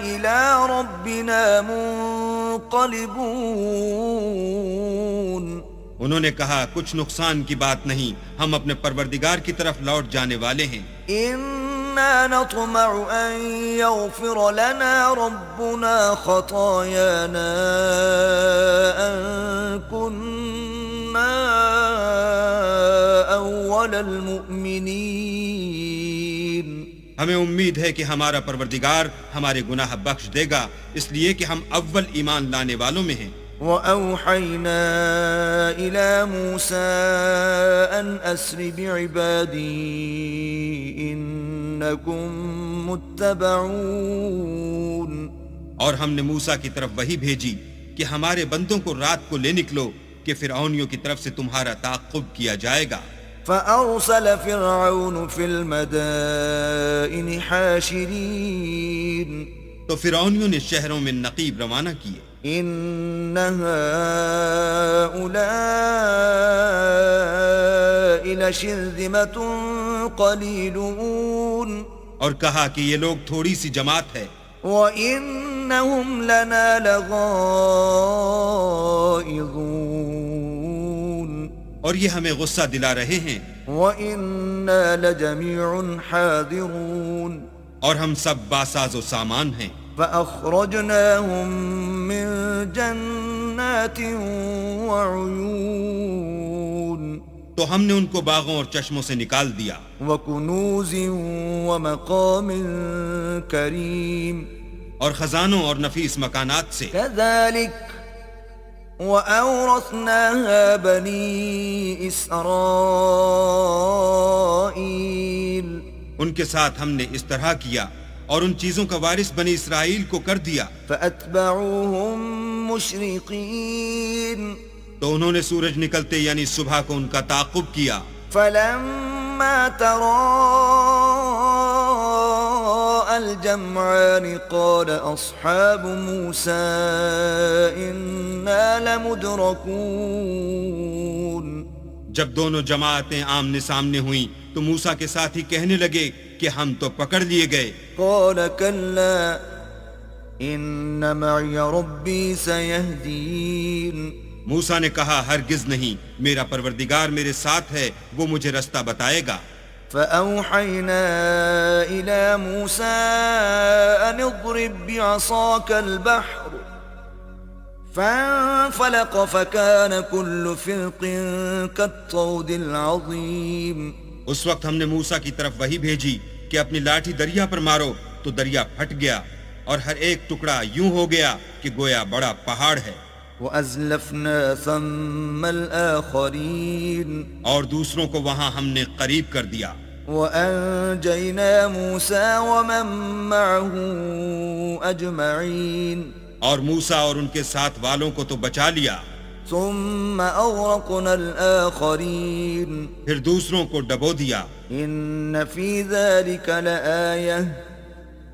إلى ربنا منقلبون. انہوں نے کہا کچھ نقصان کی بات نہیں، ہم اپنے پروردگار کی طرف لوٹ جانے والے ہیں. إنا نطمع أن يغفر لنا ربنا خطايانا أن كنا أول المؤمنين. ہمیں امید ہے کہ ہمارا پروردگار ہمارے گناہ بخش دے گا، اس لیے کہ ہم اول ایمان لانے والوں میں ہیں. وَأَوْحَيْنَا إِلَى مُوسَىٰ أَنْ أَسْرِ بِعِبَادِي إِنَّكُمْ مُتَّبَعُونَ. اور ہم نے موسیٰ کی طرف وحی بھیجی کہ ہمارے بندوں کو رات کو لے نکلو کہ فرعونیوں کی طرف سے تمہارا تعاقب کیا جائے گا. فَأَرْسَلَ فِرْعَوْنُ فِي الْمَدَائِنِ حَاشِرِينَ. تو فرعونیوں نے شہروں میں نقیب روانہ کیے. إِنَّ هَٰؤُلَاءِ لَشِرْذِمَةٌ قَلِيلُونَ. اور کہا کہ یہ لوگ تھوڑی سی جماعت ہے، وَإِنَّهُمْ لَنَا لَغَائِظُونَ. اور یہ ہمیں غصہ دلا رہے ہیں. وَإِنَّا لَجَمِيعٌ حَاذِرُونَ. اور ہم سب باساز و سامان ہیں. فَأَخْرَجْنَاهُمْ مِنْ جَنَّاتٍ وَعُيُونٍ. تو ہم نے ان کو باغوں اور چشموں سے نکال دیا، وَكُنُوزٍ وَمَقَامٍ كَرِيمٍ. اور خزانوں اور نفیس مکانات سے. كَذَلِكَ وَأَوْرَثْنَاهَا بَنِي إِسْرَائِيلَ. ان کے ساتھ ہم نے اس طرح کیا اور ان چیزوں کا وارث بنی اسرائیل کو کر دیا. فَأَتْبَعُوهُمْ مُشْرِقِينَ. تو انہوں نے سورج نکلتے یعنی صبح کو ان کا تعاقب کیا. فَلَمَّا تَرَاءَى الْجَمْعَانِ قَالَ أَصْحَابُ مُوسَىٰ إِنَّا لَمُدْرَكُونَ. جب دونوں جماعتیں آمنے سامنے ہوئیں تو موسیٰ کے ساتھ ہی کہنے لگے کہ ہم تو پکڑ لیے گئے. قَالَ كَلَّا إِنَّ مَعِيَ رَبِّي سَيَهْدِينِ. موسیٰ نے کہا ہرگز نہیں، میرا پروردگار میرے ساتھ ہے، وہ مجھے رستہ بتائے گا. فَأَوْحَيْنَا إِلَى مُوسَىٰ أَنِ اضْرِب بِّعَصَاكَ الْبَحْرَ فَانفَلَقَ فَكَانَ كُلُّ فِرْقٍ كَالطَّوْدِ الْعَظِيمِ. اس وقت ہم نے موسیٰ کی طرف وحی بھیجی کہ اپنی لاٹھی دریا پر مارو، تو دریا پھٹ گیا اور ہر ایک ٹکڑا یوں ہو گیا کہ گویا بڑا پہاڑ ہے. وَأَزْلَفْنَا ثَمَّ الْآخَرِينَ. اور دوسروں کو وہاں ہم نے قریب کر دیا. وَأَنجَيْنَا مُوسَىٰ وَمَن مَّعَهُ أَجْمَعِينَ. اور موسیٰ اور ان کے ساتھ والوں کو تو بچا لیا. ثُمَّ أَغْرَقْنَا الْآخَرِينَ. پھر دوسروں کو ڈبو دیا. إِنَّ فِي ذَلِكَ لَآيَةً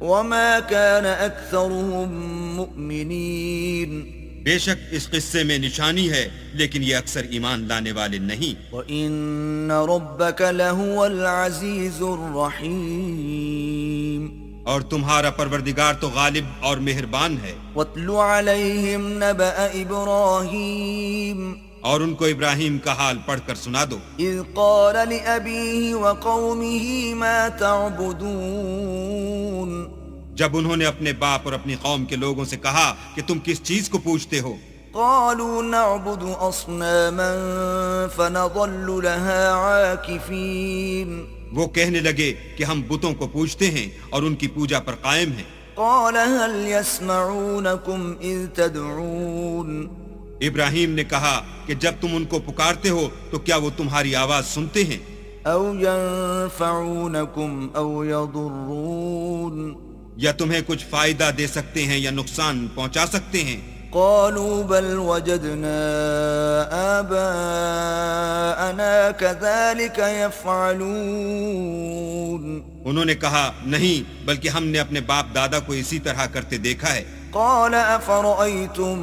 وَمَا كَانَ أَكْثَرُهُم مُؤْمِنِينَ. بے شک اس قصے میں نشانی ہے، لیکن یہ اکثر ایمان لانے والے نہیں۔ وَإِنَّ رَبَّكَ لَهُوَ الْعَزِيزُ الرَّحِيمُ اور تمہارا پروردگار تو غالب اور مہربان ہے۔ وَاتْلُ عَلَيْهِمْ نَبَأَ إِبْرَاهِيمَ اور ان کو ابراہیم کا حال پڑھ کر سنا دو، إِذْ قَالَ لِأَبِيهِ وَقَوْمِهِ مَا تَعْبُدُونَ جب انہوں نے اپنے باپ اور اپنی قوم کے لوگوں سے کہا کہ تم کس چیز کو پوجتے ہو؟ قالوا نعبد أصناما فنظل لها عاكفين وہ کہنے لگے کہ ہم بتوں کو پوجتے ہیں اور ان کی پوجا پر قائم ہیں۔ قال هل يسمعونكم إذ تدعون ابراہیم نے کہا کہ جب تم ان کو پکارتے ہو تو کیا وہ تمہاری آواز سنتے ہیں؟ أو ينفعونكم أو يضرون یا تمہیں کچھ فائدہ دے سکتے ہیں یا نقصان پہنچا سکتے ہیں؟ قالوا بل وجدنا آباءنا كذلك يفعلون انہوں نے کہا نہیں، بلکہ ہم نے اپنے باپ دادا کو اسی طرح کرتے دیکھا ہے۔ قال أفرأيتم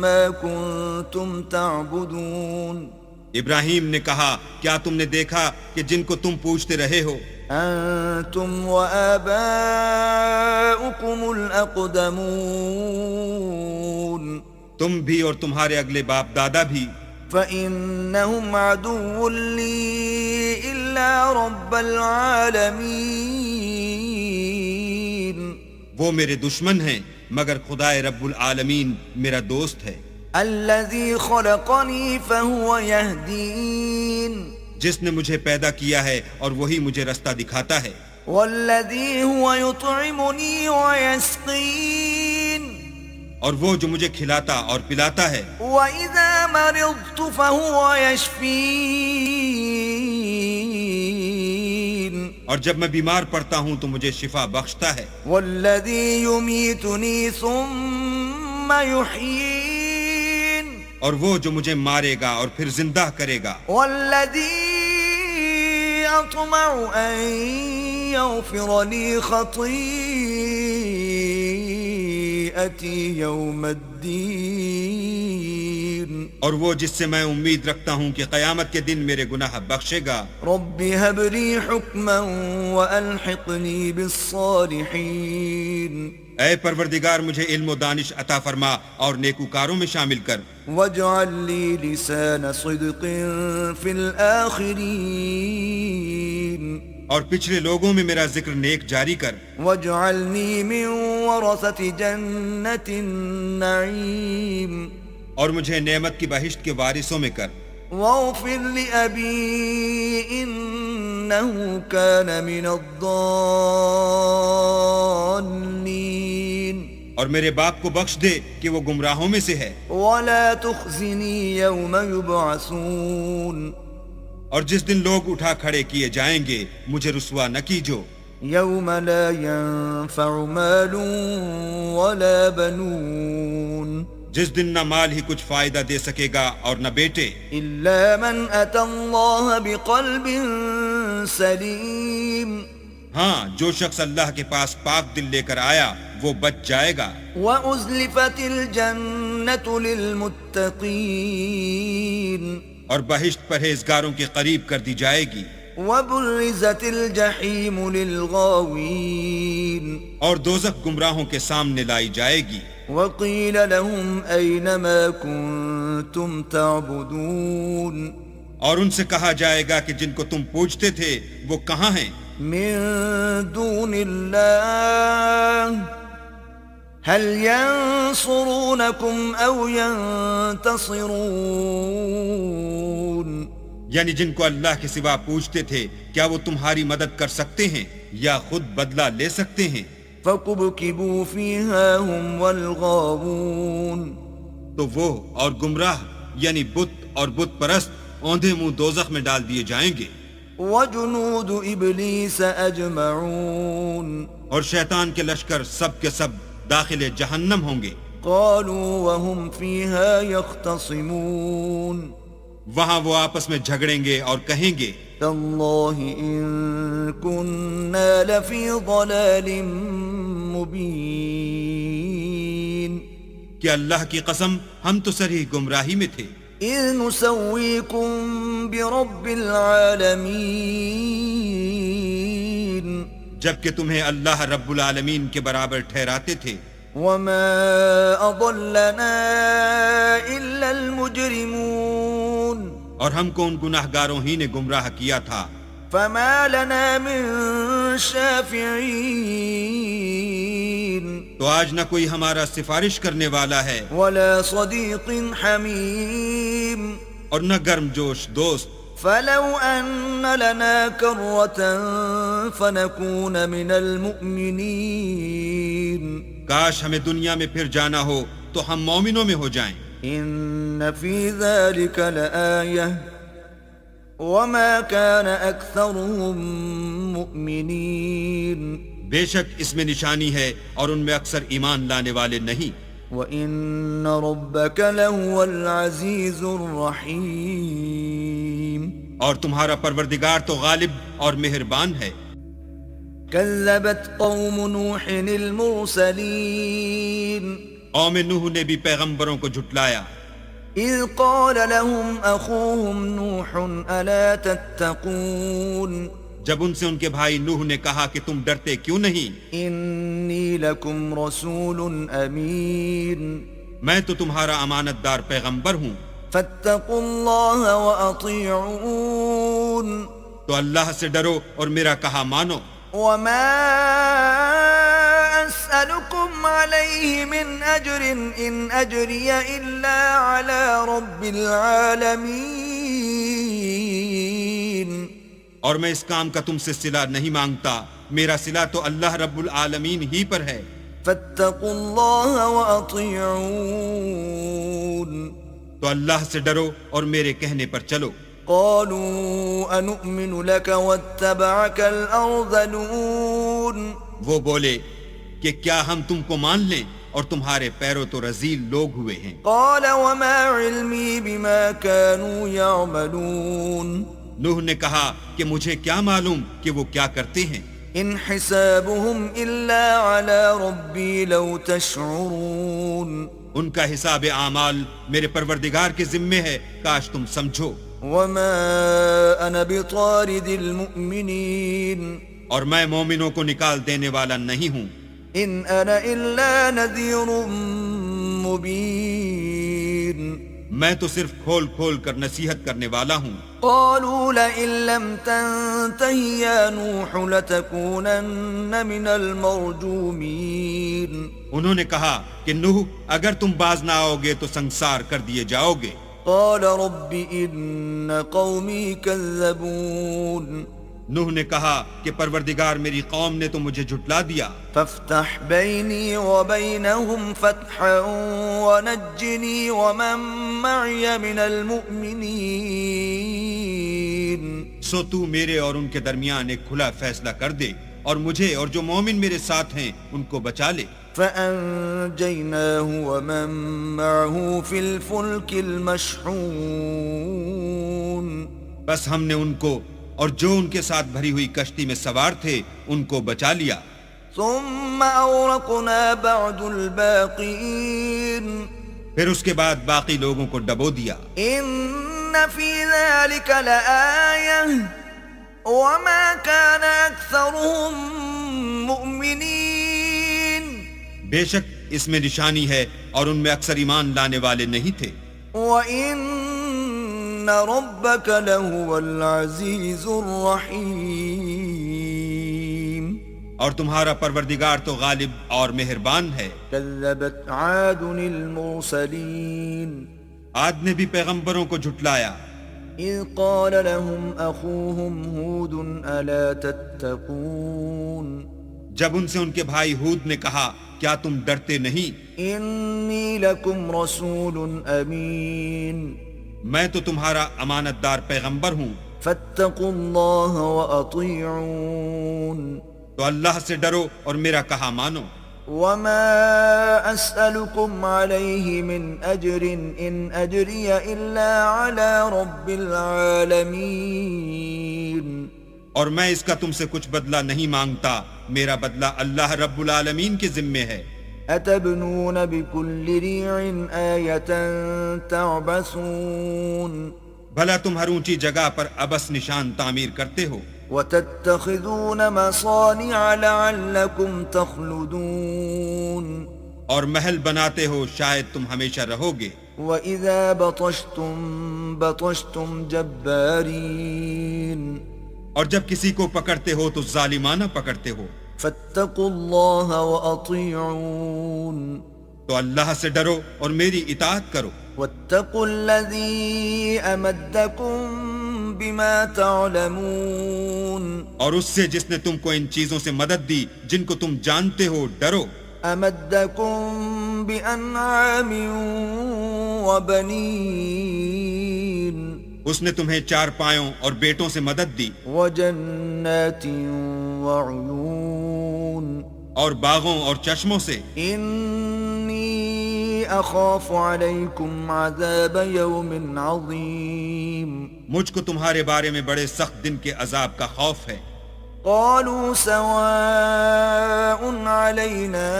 ما كنتم تعبدون ابراہیم نے کہا کیا تم نے دیکھا کہ جن کو تم پوجتے رہے ہو؟ أنتم وآباؤكم الأقدمون تم بھی اور تمہارے اگلے باپ دادا بھی۔ فإنهم عدو لي إلا رب العالمين وہ میرے دشمن ہیں مگر خدائے رب العالمین میرا دوست ہے۔ الذي خلقني فهو يهدين جس نے مجھے پیدا کیا ہے اور وہی مجھے رستہ دکھاتا ہے۔ والذي هو يطعمني ويسقين اور وہ جو مجھے کھلاتا اور پلاتا ہے۔ وإذا مرضت فهو يشفين اور جب میں بیمار پڑتا ہوں تو مجھے شفا بخشتا ہے۔ والذي يميتني ثم يحيين اور وہ جو مجھے مارے گا اور پھر زندہ کرے گا۔ والذي أطمع أن يغفر لي خطيئتي يوم الدين اور وہ جس سے میں امید رکھتا ہوں کہ قیامت کے دن میرے گناہ بخشے گا۔ رب هب لي حكما وألحقني بالصالحين اے پروردگار مجھے علم و دانش عطا فرما اور نیکوکاروں میں شامل کر۔ واجعل لي لسان صدق في الآخرين اور پچھلے لوگوں میں میرا ذکر نیک جاری کر۔ واجعلني من ورثة جنة النعيم اور مجھے نعمت کی بہشت کے وارثوں میں کر۔ واغفر لأبي إنه كان من الضالين اور میرے باپ کو بخش دے کہ وہ گمراہوں میں سے ہے۔ ولا تخزني يوم يبعثون اور جس دن لوگ اٹھا کھڑے کیے جائیں گے مجھے رسوا نہ کیجو۔ يوم لا ينفع مال ولا بنون جس دن نہ مال ہی کچھ فائدہ دے سکے گا اور نہ بیٹے، إلا من أتى الله بقلب سليم ہاں جو شخص اللہ کے پاس پاک دل لے کر آیا وہ بچ جائے گا۔ وأزلفت الجنة للمتقين اور بہشت پرہیزگاروں کے قریب کر دی جائے گی۔ وبرزت الجحيم للغاوين اور دوزخ گمراہوں کے سامنے لائی جائے گی۔ وقيل لهم أين ما كنتم تعبدون اور ان سے کہا جائے گا کہ جن کو تم پوجتے تھے وہ کہاں ہیں؟ من دون الله هل ينصرونكم أو ينتصرون یعنی جن کو اللہ کے سوا پوجتے تھے کیا وہ تمہاری مدد کر سکتے ہیں یا خود بدلہ لے سکتے ہیں؟ فكبكبوا فيها هم والغاوون تو وہ اور گمراہ یعنی بت اور بت پرست اوندھے منہ دوزخ میں ڈال دیے جائیں گے۔ وجنود إبليس أجمعون اور شیطان کے لشکر سب کے سب داخل جہنم ہوں گے۔ قالوا وهم فيها يختصمون وہاں وہ آپس میں جھگڑیں گے اور کہیں گے تالله إن كنا لفي ضلال مبين کہ اللہ کی قسم ہم تو صریح گمراہی میں تھے. إذ نسويكم برب العالمين جبکہ تمہیں اللہ رب العالمین کے برابر ٹھہراتے تھے. وما أضلنا إلا المجرمون اور ہم کو ان گناہگاروں ہی نے گمراہ کیا تھا. فما لنا من شافعين تو آج نہ کوئی ہمارا سفارش کرنے والا ہے ولا صديق حميم اور نہ گرم جوش دوست. فلو أن لنا كرة فنكون من المؤمنين کاش ہمیں دنیا میں پھر جانا ہو تو ہم مومنوں میں ہو جائیں. إن في ذلك لآية وما كان أكثرهم مؤمنين بے شک اس میں نشانی ہے اور ان میں اکثر ایمان لانے والے نہیں. وَإِنَّ رَبَّكَ لَهُوَ الْعَزِيزُ الرَّحِيمُ اور تمہارا پروردگار تو غالب اور مہربان ہے. كذبت قوم نوح المرسلين قوم نوح نے بھی پیغمبروں کو جھٹلایا إذ قال لهم أخوهم نوح ألا تتقون جب ان سے ان کے بھائی نوح نے کہا کہ تم ڈرتے کیوں نہیں. إني لكم رسول أمين میں تو تمہارا امانت دار پیغمبر ہوں فاتقوا الله وأطيعون تو اللہ سے ڈرو اور میرا کہا مانو. وما أسألكم عليه من أجر إن أجري إلا على رب العالمين اور میں اس کام کا تم سے صلہ نہیں مانگتا، میرا صلہ تو اللہ رب العالمین ہی پر ہے. فاتقوا الله وأطيعون تو اللہ سے ڈرو اور میرے کہنے پر چلو. قالوا أنؤمن لك واتبعك الأرذلون وہ بولے کہ کیا ہم تم کو مان لیں اور تمہارے پیروں تو رذیل لوگ ہوئے ہیں. قال وما علمي بما كانوا يعملون نوح نے کہا کہ مجھے کیا معلوم کہ وہ کیا کرتے ہیں. إن حسابهم إلا على ربي لو تشعرون ان کا حساب اعمال میرے پروردگار کے ذمے ہے، کاش تم سمجھو. وما أنا بطارد المؤمنين اور میں مومنوں کو نکال دینے والا نہیں ہوں. إن أنا إلا نذير مبين میں تو صرف کھول کھول کر نصیحت کرنے والا ہوں. قالوا لئن لم تنته يا نوح لتكونن من المرجومين انہوں نے کہا کہ نوح اگر تم باز نہ آؤ گے تو سنسار کر دیے جاؤ گے. قال رب إن قومي كذبون نوح نے کہا کہ پروردگار میری قوم نے تو مجھے جھٹلا دیا. فافتح بيني وبينهم فتحا ونجني ومن معي من المؤمنين سو تو میرے اور ان کے درمیان ایک کھلا فیصلہ کر دے اور مجھے اور جو مومن میرے ساتھ ہیں ان کو بچا لے. فأنجيناه ومن معه في الفلك المشحون بس ہم نے ان کو اور جو ان کے ساتھ بھری ہوئی کشتی میں سوار تھے ان کو بچا لیا. ثم أورقنا بعد الباقين پھر اس کے بعد باقی لوگوں کو ڈبو دیا. إن في ذلك لآية وما كان أكثرهم مؤمنين بے شک اس میں نشانی ہے اور ان میں اکثر ایمان لانے والے نہیں تھے. وَإِنَّ رَبَّكَ لَهُوَ الْعَزِيزُ الرَّحِيمُ اور تمہارا پروردگار تو غالب اور مہربان ہے. كذبت عاد المرسلين عاد نے بھی پیغمبروں کو جھٹلایا. إذ قال لهم أخوهم هود ألا تتقون جب ان سے ان کے بھائی ہود نے کہا کیا تم ڈرتے نہیں. إني لكم رسول أمين میں تو تمہارا امانت دار پیغمبر ہوں فاتقوا الله وأطيعون تو اللہ سے ڈرو اور میرا کہا مانو. وما أسألكم عليه من أجر إن أجري إلا على رب العالمين اور میں اس کا تم سے کچھ بدلہ نہیں مانگتا، میرا بدلہ اللہ رب العالمین کے ذمے ہے. أتبنون بكل ريع آية تعبثون بھلا تم ہر اونچی جگہ پر ابس نشان تعمیر کرتے ہو، وتتخذون مصانع لعلكم تخلدون اور محل بناتے ہو شاید تم ہمیشہ رہو گے، وَإِذَا بَطَشْتُمْ بَطَشْتُمْ جَبَّارِينَ اور جب کسی کو پکڑتے ہو تو ظالمانہ پکڑتے ہو۔ فَاتَّقُوا اللَّهَ وَأَطِيعُونَ تو اللہ سے ڈرو اور میری اطاعت کرو، وَاتَّقُوا الَّذِي أَمَدَّكُم بِمَا تَعْلَمُونَ اور اس سے جس نے تم کو ان چیزوں سے مدد دی جن کو تم جانتے ہو ڈرو۔ أَمَدَّكُم بِأَنْعَامٍ وَبَنِينَ اس نے تمہیں چار پایوں اور بیٹوں سے مدد دی، وَجَنَّاتٍ وَعُيُونٍ اور باغوں اور چشموں سے۔ إِنِّي أَخَافُ عَلَيْكُمْ عَذَابَ يَوْمٍ عَظِيمٍ مجھ کو تمہارے بارے میں بڑے سخت دن کے عذاب کا خوف ہے۔ قالوا سواء علينا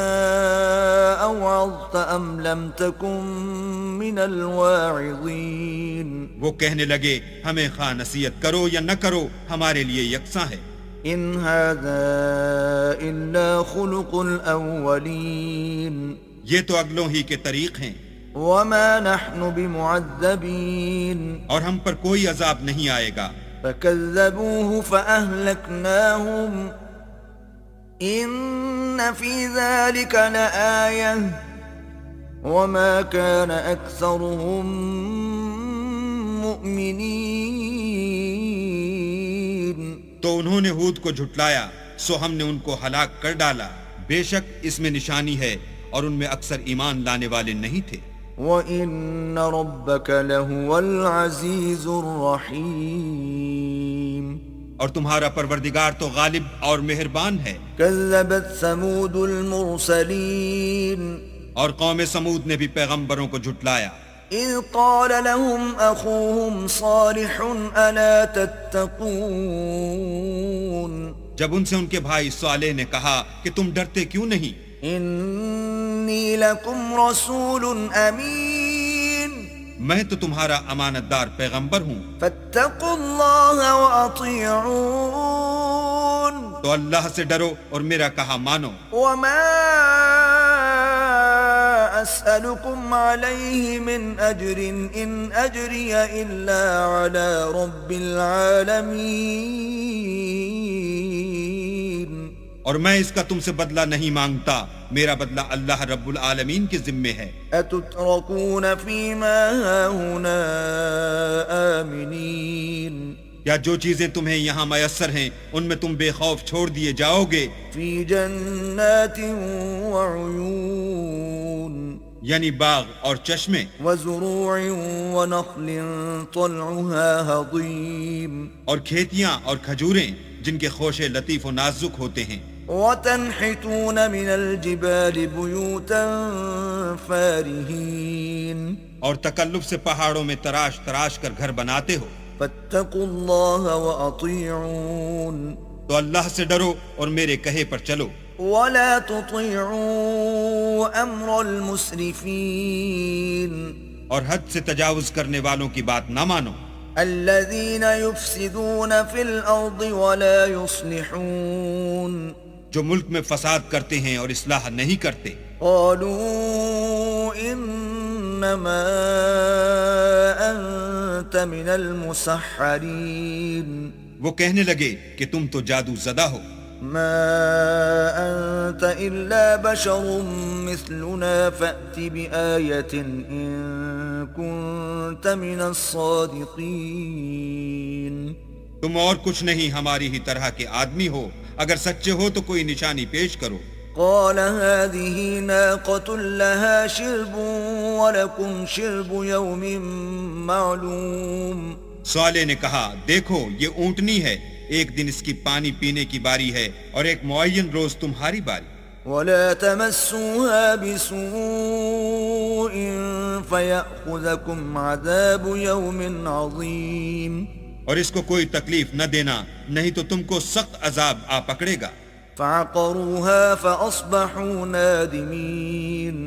أوعظت أم لم تكن من الواعظين وہ کہنے لگے ہمیں خواہ نصیحت کرو یا نہ کرو ہمارے لیے یکساں ہے۔ إن هذا إلا خلق الأولين یہ تو اگلوں ہی کے طریق ہیں، وما نحن بمعذبين اور ہم پر کوئی عذاب نہیں آئے گا۔ فكذبوه فأهلكناهم إن في ذلك لآية وما كان أكثرهم مؤمنين تو انہوں نے ہود کو جھٹلایا سو ہم نے ان کو ہلاک کر ڈالا، بے شک اس میں نشانی ہے اور ان میں اکثر ایمان لانے والے نہیں تھے۔ وَإِنَّ رَبَّكَ لَهُوَ الْعَزِيزُ الرَّحِيمُ اور تمہارا پروردگار تو غالب اور مہربان ہے۔ كَذَّبَتْ ثَمُودُ الْمُرْسَلِينَ اور قوم سمود نے بھی پیغمبروں کو جھٹلایا، إِذْ قَالَ لَهُمْ أَخُوهُمْ صَالِحٌ أَلَا تَتَّقُونَ جب ان سے ان کے بھائی صالح نے کہا کہ تم ڈرتے کیوں نہیں، إِنِّي لَكُمْ رَسُولٌ أَمِينٌ میں تو تمہارا امانت دار پیغمبر ہوں، فَاتَّقُوا اللَّهَ وَأَطِيعُونَ تو اللہ سے ڈرو اور میرا کہا مانو۔ وَمَا أَسْأَلُكُمْ عَلَيْهِ مِنْ أَجْرٍ إِنْ أَجْرِيَ إِلَّا عَلَى رَبِّ الْعَالَمِينَ اور میں اس کا تم سے بدلہ نہیں مانگتا، میرا بدلہ اللہ رب العالمین کے ذمے ہے۔ أَتُتْرَكُونَ فِي مَا هَاهُنَا آمِنِينَ یا جو چیزیں تمہیں یہاں میسر ہیں ان میں تم بے خوف چھوڑ دیے جاؤ گے، فِي جَنَّاتٍ وَعُيُونٍ یعنی باغ اور چشمے، وَزُرُوعٍ وَنَخْلٍ طَلْعُهَا هَضِيمٌ اور کھیتیاں اور کھجوریں جن کے خوشے لطیف و نازک ہوتے ہیں۔ وَتَنْحِتُونَ مِنَ الْجِبَالِ بُيُوتًا فَارِهِينَ اور تکلف سے پہاڑوں میں تراش تراش کر گھر بناتے ہو۔ فَاتَّقُوا اللَّهَ وَأَطِيعُونَ تو اللہ سے ڈرو اور میرے کہے پر چلو، وَلَا تُطِيعُوا أَمْرَ الْمُسْرِفِينَ اور حد سے تجاوز کرنے والوں کی بات نہ مانو، الَّذِينَ يُفْسِدُونَ فِي الْأَرْضِ وَلَا يُصْلِحُونَ جو ملک میں فساد کرتے ہیں اور اصلاح نہیں کرتے۔ قالوا إنما أنت من المسحرين وہ کہنے لگے کہ تم تو جادو زدہ ہو، ما أنت إلا بشر مثلنا فأت بآية إن كنت من الصادقين تم اور کچھ نہیں ہماری ہی طرح کے آدمی ہو، اگر سچے ہو تو کوئی نشانی پیش کرو۔ قال هذه ناقة لها شرب ولكم شرب يوم معلوم صالح نے کہا دیکھو یہ اونٹنی ہے، ایک دن اس کی پانی پینے کی باری ہے اور ایک معین روز تمہاری باری۔ ولا تمسوها بسوء فيأخذكم عذاب يوم عظيم اور اس کو کوئی تکلیف نہ دینا نہیں تو تم کو سخت عذاب آ پکڑے گا۔ فعقروها فأصبحوا نادمين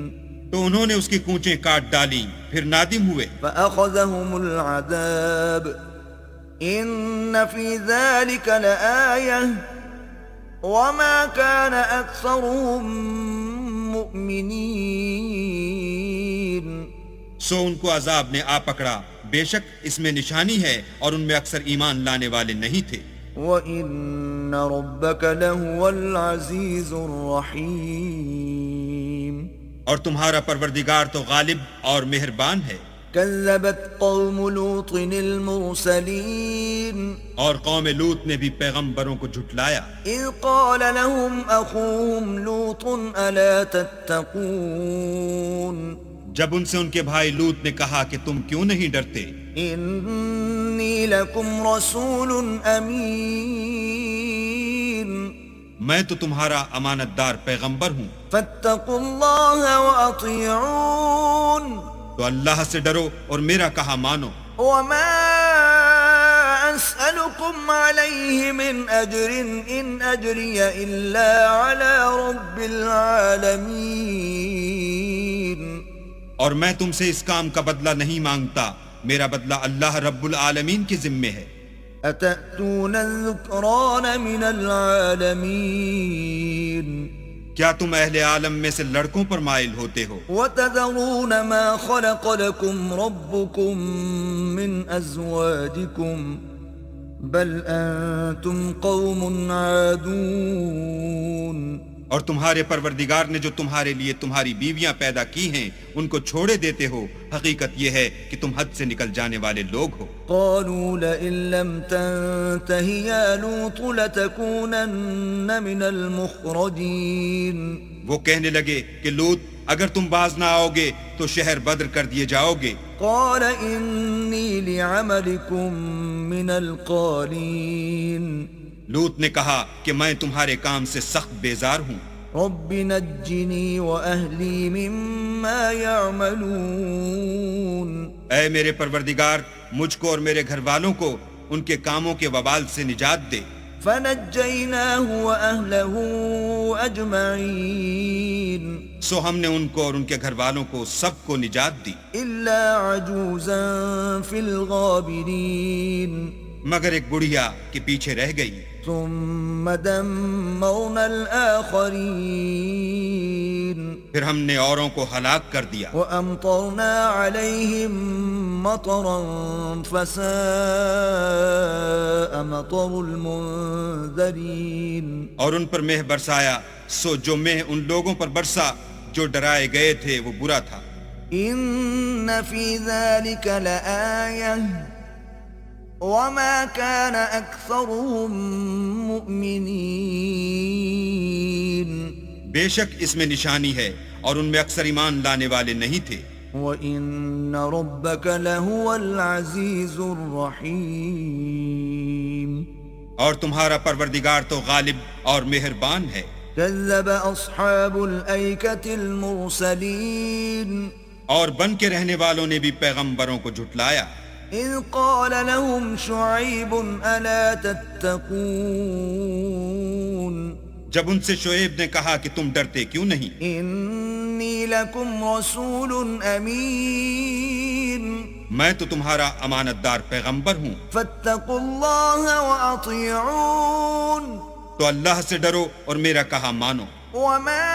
تو انہوں نے اس کی کونچیں کاٹ ڈالی پھر نادم ہوئے. فأخذهم العذاب إن في ذلك لآية وما كان أكثرهم مؤمنين. سو ان کو عذاب نے آ پکڑا، بے شک اس میں نشانی ہے اور ان میں اکثر ایمان لانے والے نہیں تھے. وَإِنَّ رَبَّكَ لَهُوَ الْعَزِيزُ الرَّحِيمُ. اور تمہارا پروردگار تو غالب اور مہربان ہے. كذبت قوم لوط المرسلين اور قوم لوط نے بھی پیغمبروں کو جھٹلایا. إذ قال لهم أخوهم لوط ألا تتقون. جب ان سے ان کے بھائی لوط نے کہا کہ تم کیوں نہیں ڈرتے؟ إني لكم رسول أمين. میں تو تمہارا امانت دار پیغمبر ہوں. فاتقوا الله وأطيعون. تو اللہ سے ڈرو اور میرا کہا مانو. وما أسألكم عليه من أجر إن أجري إلا على رب العالمين. اور میں تم سے اس کام کا بدلہ نہیں مانگتا، میرا بدلہ اللہ رب العالمین کے ذمے ہے. أتأتون الذكران من العالمين. کیا تم اہل عالم میں سے لڑکوں پر مائل ہوتے ہو؟ وتذرون ما خلق لكم ربكم من أزواجكم بل أنتم قوم عادون. اور تمہارے پروردگار نے جو تمہارے لیے تمہاری بیویاں پیدا کی ہیں ان کو چھوڑے دیتے ہو. حقیقت یہ ہے کہ تم حد سے نکل جانے والے لوگ ہو. قالوا لئن لم تنته يا لوط لتكونن من المخرجين. وہ کہنے لگے کہ لوط اگر تم باز نہ آؤ گے تو شہر بدر کر دیے جاؤ گے. قال إني لعملكم من القالين. لوط نے کہا کہ میں تمہارے کام سے سخت بیزار ہوں. رب نجني وأهلي مما يعملون. اے میرے پروردگار مجھ کو اور میرے گھر والوں کو ان کے کاموں کے وبال سے نجات دے. فنجيناه وأهله أجمعين. سو ہم نے ان کو اور ان کے گھر والوں کو سب کو نجات دی إلا عجوزا في الغابرين. مگر ایک بڑھیا کے پیچھے رہ گئی. ثم دمرنا الآخرين. پھر ہم نے اوروں کو ہلاک کر دیا. وأمطرنا عليهم مطرا فساء مطر المنذرين. اور ان پر مہ برسایا، سو جو مہ ان لوگوں پر برسا جو ڈرائے گئے تھے وہ برا تھا. إن في ذلك لآية وما كان أكثرهم مؤمنين. بے شک اس میں نشانی ہے اور ان میں اکثر ایمان لانے والے نہیں تھے. وَإِنَّ رَبَّكَ لَهُوَ الْعَزِيزُ الرَّحِيمُ. اور تمہارا پروردگار تو غالب اور مہربان ہے. كذب أصحاب الأيكة المرسلين. اور بن کے رہنے والوں نے بھی پیغمبروں کو جھٹلایا. إذ قال لهم شعيب ألا تتقون. جب ان سے شعیب نے کہا کہ تم ڈرتے کیوں نہیں؟ إني لكم رسول أمين. میں تو تمہارا امانت دار پیغمبر ہوں. فاتقوا الله وأطيعون. تو اللہ سے ڈرو اور میرا کہا مانو. وما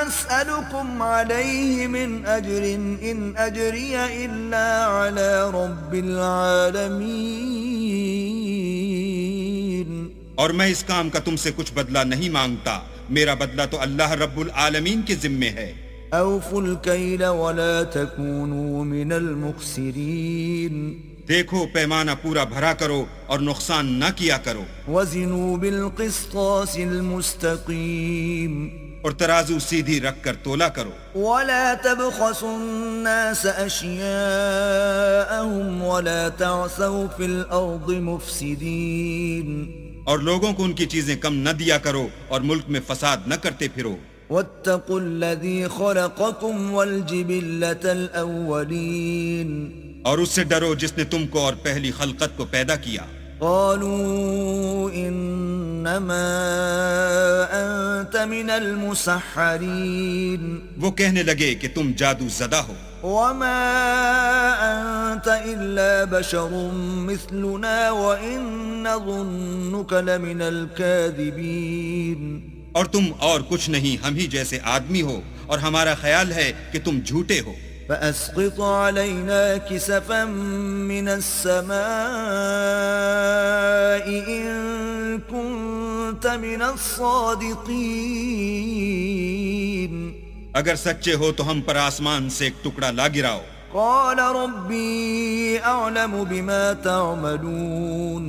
أسألكم عليه من أجر إن أجري إلا على رب العالمين. اور میں اس کام کا تم سے کچھ بدلہ نہیں مانگتا، میرا بدلہ تو اللہ رب العالمین کے ذمے ہے. أوفوا الكيل ولا تكونوا من المخسرين. دیکھو پیمانہ پورا بھرا کرو اور نقصان نہ کیا کرو. وزنوا بالقسطاس المستقيم. اور ترازو سیدھی رکھ کر تولا کرو. ولا تبخسوا الناس أشياءهم ولا تعثوا في الأرض مفسدين. اور لوگوں کو ان کی چیزیں کم نہ دیا کرو اور ملک میں فساد نہ کرتے پھرو. واتقوا الذي خلقكم والجبلة الأولين. اور اس سے ڈرو جس نے تم کو اور پہلی خلقت کو پیدا کیا. قالوا انما انت من المسحرین، وہ کہنے لگے کہ تم جادو زدہ ہو، وما انت الا بشر مثلنا وان نظنك لمن الكاذبین، اور تم اور کچھ نہیں، ہم ہی جیسے آدمی ہو اور ہمارا خیال ہے کہ تم جھوٹے ہو، فأسقط علينا كسفا من السماء إن كنت من الصادقين، اگر سچے ہو تو ہم پر آسمان سے ایک ٹکڑا لا گراؤ۔ قال ربي أعلم بما تعملون،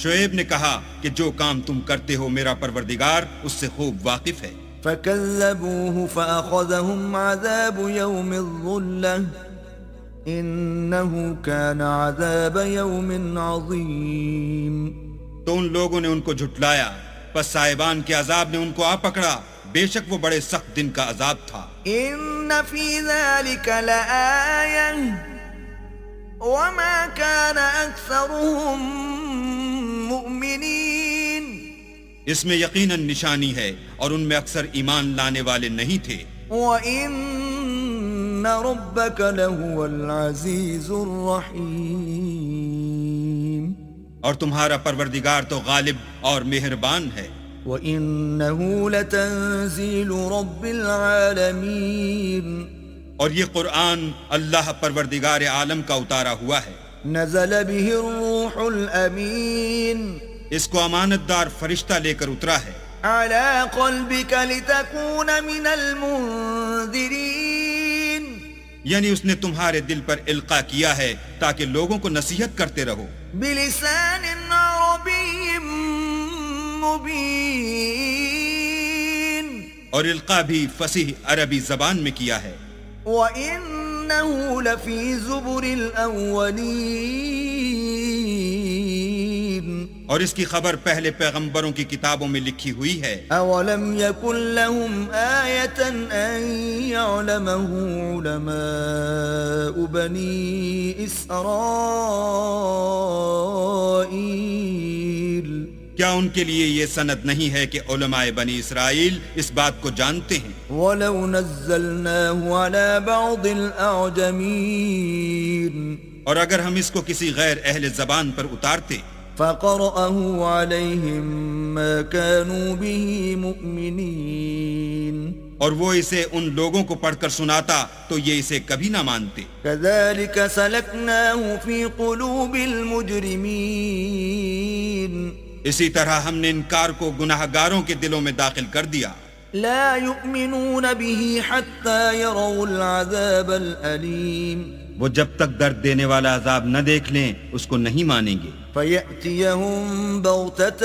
شعیب نے کہا کہ جو کام تم کرتے ہو میرا پروردگار اس سے خوب واقف ہے۔ فكذبوه فأخذهم عذاب يوم الظلة إنه كان عذاب يوم عظيم، تو ان لوگوں نے ان کو جھٹلایا، پس صاحبان کے عذاب نے ان کو آ پکڑا، بے شک وہ بڑے سخت دن کا عذاب تھا۔ إن في ذلك لآية وما كان أكثرهم مؤمنين، اس میں یقیناً نشانی ہے اور ان میں اکثر ایمان لانے والے نہیں تھے، وَإِنَّ رَبَّكَ لَهُوَ الْعَزِيزُ الرَّحِيمُ، اور تمہارا پروردگار تو غالب اور مہربان ہے۔ وَإِنَّهُ لَتَنزِيلُ رَبِّ الْعَالَمِينَ، اور یہ قرآن اللہ پروردگار عالم کا اتارا ہوا ہے، نزل به الروح الأمين اس کو امانت دار فرشتہ لے کر اترا ہے، على قلبك لتكون من المنذرين، یعنی اس نے تمہارے دل پر القاء کیا ہے تاکہ لوگوں کو نصیحت کرتے رہو، بلسان عربي مبين، اور القاء بھی فصیح عربی زبان میں کیا ہے، وإنه لفي زبر الأولين، اور اس کی خبر پہلے پیغمبروں کی کتابوں میں لکھی ہوئی ہے۔ أولم يكن لهم آية أن يعلمه علماء بني إسرائيل، کیا ان کے لیے یہ سند نہیں ہے کہ علماء بنی اسرائیل اس بات کو جانتے ہیں؟ ولو نزلناه على بعض الأعجمين، اور اگر ہم اس کو کسی غیر اہل زبان پر اتارتے فقرأه عليهم ما كانوا به مؤمنين، اور وہ اسے ان لوگوں کو پڑھ کر سناتا تو یہ اسے کبھی نہ مانتے۔ كذلك سلكناه في قلوب المجرمين، اسی طرح ہم نے انکار کو گناہ گاروں کے دلوں میں داخل کر دیا، لا يؤمنون به حتى يروا العذاب الأليم، وہ جب تک درد دینے والا عذاب نہ دیکھ لیں اس کو نہیں مانیں گے، فيأتيهم بغتة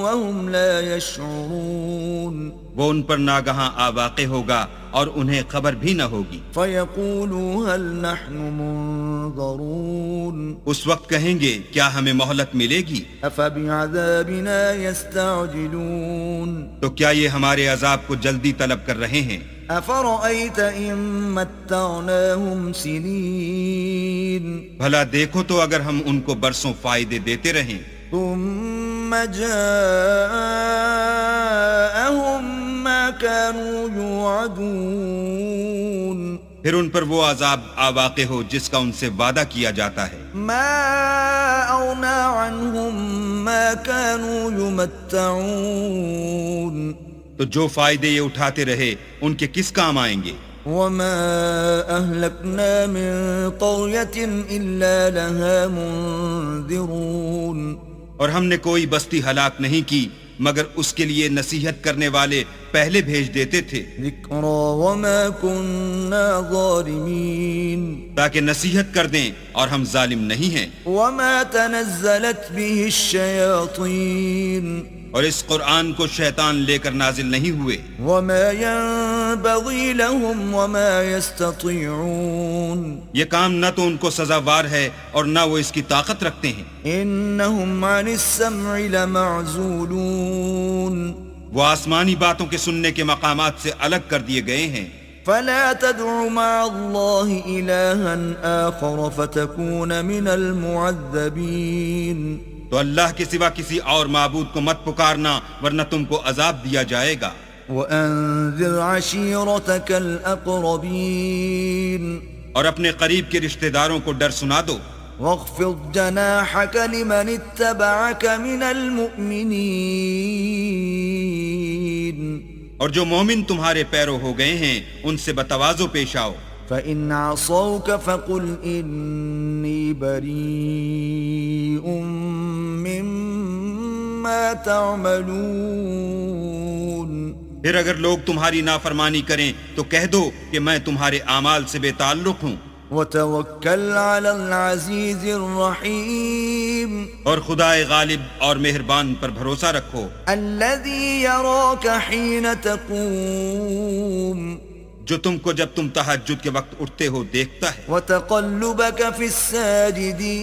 وهم لا يشعرون، وہ ان پر ناگہاں آ واقع ہوگا اور انہیں خبر بھی نہ ہوگی، فيقولوا هل نحن منظرون، اس وقت کہیں گے کیا ہمیں مہلت ملے گی؟ أفبعذابنا يستعجلون، تو کیا یہ ہمارے عذاب کو جلدی طلب کر رہے ہیں؟ أفرأيت إن متعناهم سنين، بھلا دیکھو تو اگر ہم ان کو برسوں فائدے دیتے رہیں، ثم جاءهم ما كانوا يوعدون، پھر ان پر وہ عذاب آ واقع ہو جس کا ان سے وعدہ کیا جاتا ہے، ما أغنى عنهم ما كانوا يمتعون، تو جو فائدے یہ اٹھاتے رہے ان کے کس کام آئیں گے؟ وما أهلكنا من قرية إلا لها منذرون، اور ہم نے کوئی بستی ہلاک نہیں کی مگر اس کے لیے نصیحت کرنے والے پہلے بھیج دیتے تھے، ذكرى وما كنا ظالمين، تاکہ نصیحت کر دیں اور ہم ظالم نہیں ہیں، وما تنزلت به الشياطين، اور اس قرآن کو شیطان لے کر نازل نہیں ہوئے، وما ينبغي لهم وما يستطيعون، یہ کام نہ تو ان کو سزاوار ہے اور نہ وہ اس کی طاقت رکھتے ہیں، إنهم عن السمع لمعزولون، وہ آسمانی باتوں کے سننے کے مقامات سے الگ کر دیے گئے ہیں، فلا تدع مع الله إلها آخر فتكون من المعذبين، تو اللہ کے سوا کسی اور معبود کو مت پکارنا ورنہ تم کو عذاب دیا جائے گا۔ وَأَنذِرْ عَشِيرَتَكَ الْأَقْرَبِينَ اور اپنے قریب کے رشتہ داروں کو ڈر سنا دو۔ وَاخْفِضْ جَنَاحَكَ لِمَنِ اتَّبَعَكَ مِنَ الْمُؤْمِنِينَ اور جو مومن تمہارے پیرو ہو گئے ہیں ان سے بتواضع پیش آؤ۔ فَإِنْ عَصَوْكَ فَقُلْ إِنِّي بَرِيءٌ مِّمَّا تَعْمَلُونَ پھر اگر لوگ تمہاری نافرمانی کریں تو کہہ دو کہ میں تمہارے اعمال سے بے تعلق ہوں۔ وَتَوَكَّلْ عَلَى الْعَزِيزِ الرَّحِيمِ اور خدائے غالب اور مہربان پر بھروسہ رکھو، الَّذِي يَرَاكَ حِينَ تَقُومُ جو تم کو جب تم تہجد کے وقت اٹھتے ہو دیکھتا ہے، وَتَقَلُّبَكَ فِي السَّاجِدِينَ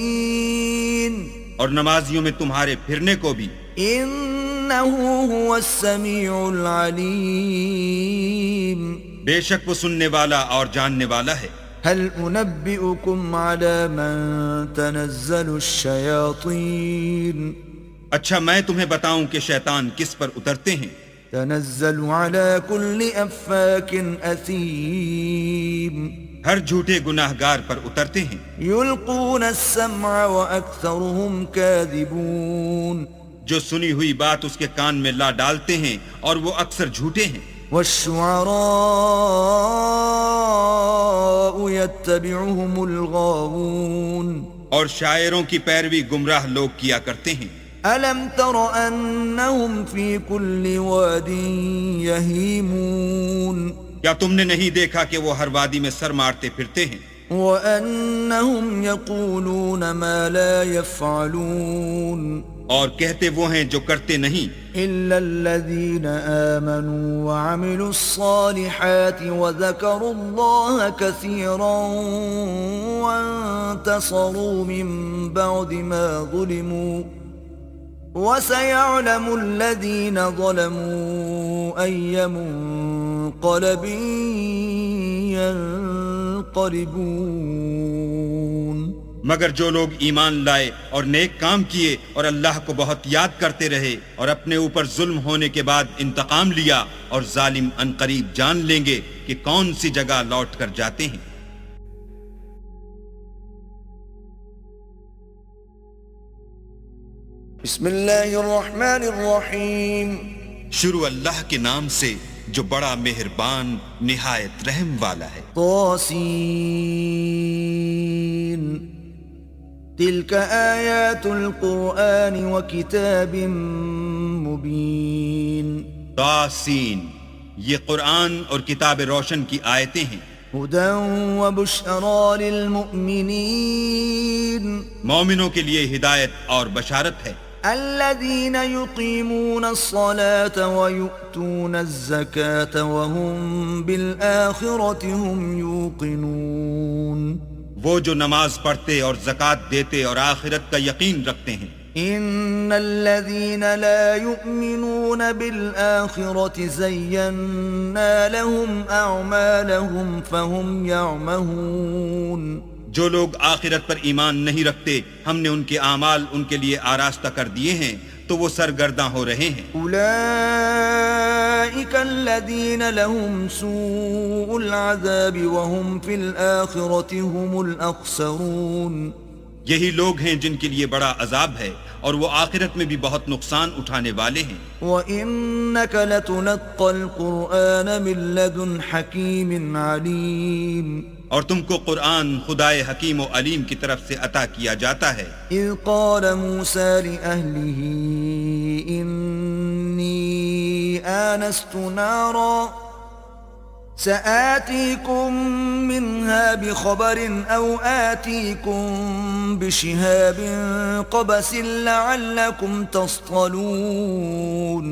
اور نمازیوں میں تمہارے پھرنے کو بھی۔ إِنَّهُ هُوَ السَّمِيعُ الْعَلِيمُ بے شک وہ سننے والا اور جاننے والا ہے۔ هل أنبئكم على من تنزل الشياطين اچھا میں تمہیں بتاؤں کہ شیطان کس پر اترتے ہیں؟ تنزل على كل أفاك أثيم ہر جھوٹے گناہگار پر اترتے ہیں۔ يلقون السمع وأكثرهم كاذبون جو سنی ہوئی بات اس کے کان میں لا ڈالتے ہیں اور وہ اکثر جھوٹے ہیں۔ والشعراء يتبعهم الغاوون اور شاعروں کی پیروی گمراہ لوگ کیا کرتے ہیں۔ ألم تر أنهم في كل واد يهيمون کیا تم نے نہیں دیکھا کہ وہ ہر وادی میں سر مارتے پھرتے ہیں؟ وأنهم يقولون ما لا يفعلون اور کہتے وہ ہیں جو کرتے نہیں۔ إلا الذين آمنوا وعملوا الصالحات وذكروا الله كثيرا وانتصروا من بعد ما ظلموا وسيعلم الذين ظلموا أي منقلب ينقلبون مگر جو لوگ ایمان لائے اور نیک کام کیے اور اللہ کو بہت یاد کرتے رہے اور اپنے اوپر ظلم ہونے کے بعد انتقام لیا، اور ظالم عنقریب جان لیں گے کہ کون سی جگہ لوٹ کر جاتے ہیں۔ بسم اللہ الرحمن الرحیم شروع اللہ کے نام سے جو بڑا مہربان نہایت رحم والا ہے۔ طاسین تلک آیات القرآن وکتاب مبین طاسین یہ قرآن اور کتاب روشن کی آیتیں ہیں۔ ہدی وبشری للمؤمنین مومنوں کے لیے ہدایت اور بشارت ہے۔ الذين يقيمون الصلاة ويؤتون الزكاة وهم بالآخرة هم يوقنون وہ جو نماز پڑھتے اور زکوٰۃ دیتے اور آخرت کا یقین رکھتے ہیں۔ إن الذين لا يؤمنون بالآخرة زينا لهم أعمالهم فهم يعمهون جو لوگ آخرت پر ایمان نہیں رکھتے ہم نے ان کے اعمال ان کے لیے آراستہ کر دیے ہیں تو وہ سرگرداں ہو رہے ہیں۔ أولئك الذين لهم سوء العذاب وهم في الآخرة هم الأخسرون یہی لوگ ہیں جن کے لیے بڑا عذاب ہے اور وہ آخرت میں بھی بہت نقصان اٹھانے والے ہیں۔ وَإِنَّكَ لَتُلَقَّى الْقُرْآنَ مِن لَّدُنْ حَكِيمٍ عَلِيمٍ اور تم کو قرآن خدائے حکیم و علیم کی طرف سے عطا کیا جاتا ہے۔ إِذْ قَالَ مُوسَىٰ لِأَهْلِهِ إِنِّي آنَسْتُ نَارًا سآتيكم منها بخبر أو آتيكم بشهاب قبس لعلكم تصطلون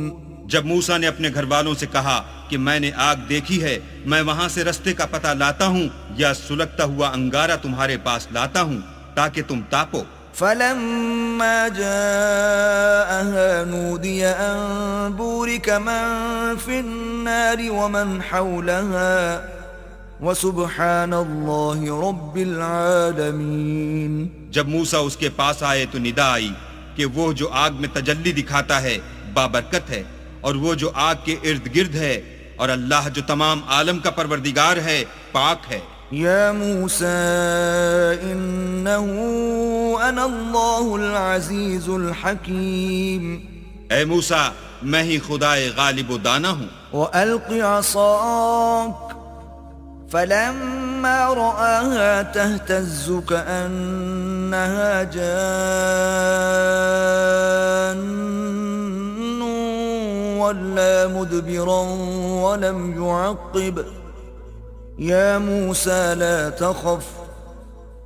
جب موسیٰ نے اپنے گھر والوں سے کہا کہ میں نے آگ دیکھی ہے، میں وہاں سے رستے کا پتہ لاتا ہوں یا سلگتا ہوا انگارہ تمہارے پاس لاتا ہوں تاکہ تم تاپو۔ فلما جاءها نودي أن بورك من في النار ومن حولها وسبحان الله رب العالمين جب موسیٰ اس کے پاس آئے تو ندا آئی کہ کہ وہ جو آگ میں تجلی دکھاتا ہے بابرکت ہے، اور وہ جو آگ کے ارد گرد ہے، اور اللہ جو تمام عالم کا پروردگار ہے پاک ہے۔ یا موسیٰ انہو انا اللہ العزیز الحکیم، اے موسیٰ میں ہی خدائے غالب و دانا ہوں۔ وَأَلْقِ عَصَاكَ فَلَمَّا رَآهَا تَهْتَزُّ كَأَنَّهَا جَانٌّ وَلَّى مُدْبِرًا وَلَمْ يُعَقِّبْ يَا مُوسَى لَا تَخَفْ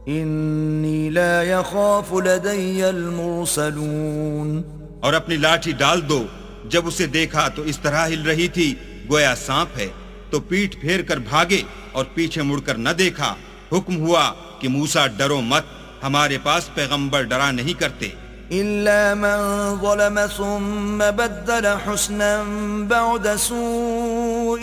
إِنِّي لَا يَخَافُ لَدَيَّ الْمُرْسَلُونَ۔ اور اپنی لاٹھی ڈال دو۔ جب اسے دیکھا تو اس طرح ہل رہی تھی گویا سانپ ہے، تو پیٹھ پھیر کر بھاگے اور پیچھے مڑ کر نہ دیکھا۔ حکم ہوا کہ موسیٰ ڈرو مت، ہمارے پاس پیغمبر ڈرا نہیں کرتے۔ إِلَّا مَنْ ظَلَمَ ثُمَّ بَدَّلَ حُسْنًا بَعْدَ سُوءٍ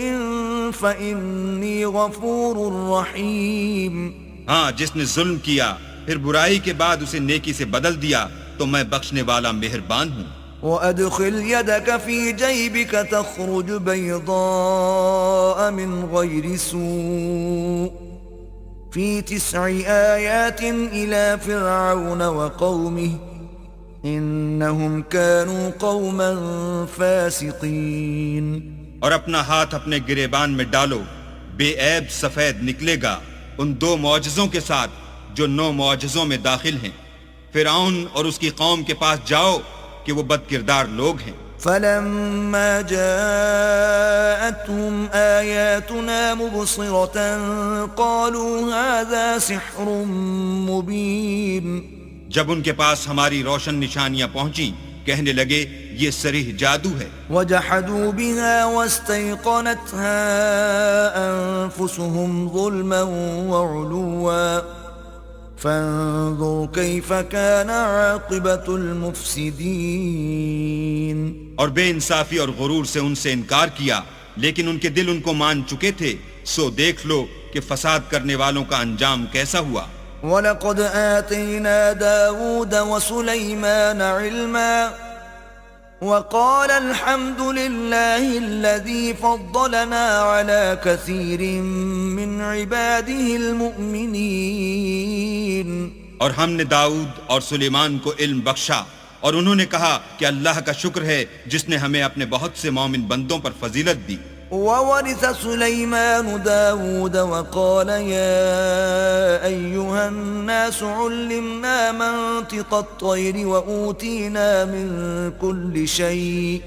فَإِنِّي غَفُورٌ رَحِيمٌ۔ ہاں، جس نے ظلم کیا پھر برائی کے بعد اسے نیکی سے بدل دیا تو میں بخشنے والا مہربان ہوں۔ وَأَدْخِلْ يَدَكَ فِي جَيْبِكَ تَخْرُجْ بَيْضَاءَ مِنْ غَيْرِ سُوءٍ فِي 9 آيَاتٍ إِلَى فِرْعَوْنَ وَقَوْمِهِ إِنَّهُمْ كَانُوا قَوْمًا فَاسِقِينَ۔ اور اپنا ہاتھ اپنے گریبان میں ڈالو، بے عیب سفید نکلے گا ان 2 معجزوں کے ساتھ جو 9 معجزوں میں داخل ہیں۔ فرعون اور اس کی قوم کے پاس جاؤ کہ وہ بد کردار لوگ ہیں۔ فَلَمَّا جَاءَتْهُمْ آيَاتُنَا مُبْصِرَةً قَالُوا هَذَا سِحْرٌ مُبِينٌ۔ جب ان کے پاس ہماری روشن نشانیاں پہنچیں کہنے لگے یہ صریح جادو ہے۔ وَجَحَدُوا بِهَا وَاسْتَيْقَنَتْهَا أَنفُسُهُمْ ظُلْمًا وَعُلُوًّا فَانظُرْ كَيْفَ كَانَ عَاقِبَةُ الْمُفْسِدِينَ۔ اور بے انصافی اور غرور سے ان سے انکار کیا، لیکن ان کے دل ان کو مان چکے تھے، سو دیکھ لو کہ فساد کرنے والوں کا انجام کیسا ہوا۔ وَلَقَدْ آتَيْنَا دَاوُودَ وَسُلَيْمَانَ عِلْمًا وَقَالَ الْحَمْدُ لِلَّهِ الَّذِي فَضَّلَنَا عَلَى كَثِيرٍ مِّنْ عِبَادِهِ الْمُؤْمِنِينَ۔ اور ہم نے داؤد اور سلیمان کو علم بخشا، اور انہوں نے کہا کہ اللہ کا شکر ہے جس نے ہمیں اپنے بہت سے مومن بندوں پر فضیلت دی۔ وَوَرِثَ سُلَيْمَانُ دَاوُودَ وَقَالَ يَا أَيُّهَا النَّاسُ عُلِّمْنَا مَنطِقَ الطَّيْرِ وَأُوتِينَا مِن كُلِّ شَيْءٍ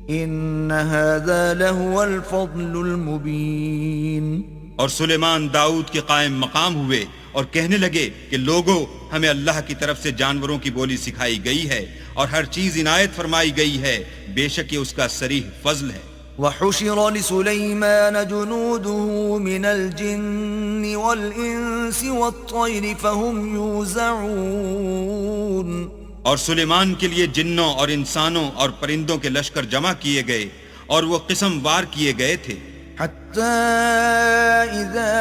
إِنَّ هَذَا لَهُوَ الْفَضْلُ الْمُبِينُ۔ اور سلیمان داؤد کے قائم مقام ہوئے اور کہنے لگے کہ لوگو، ہمیں اللہ کی طرف سے جانوروں کی بولی سکھائی گئی ہے اور ہر چیز عنایت فرمائی گئی ہے، بے شک یہ اس کا صریح فضل ہے۔ وَحُشِرَ لِسُلَيْمَانَ جُنُودُهُ مِنَ الْجِنِّ وَالْإِنسِ وَالطَّيْرِ فَهُمْ يُوزَعُونَ۔ اور سلیمان کے لیے جنوں اور انسانوں اور پرندوں کے لشکر جمع کیے گئے اور وہ قسم وار کیے گئے تھے، حتى إذا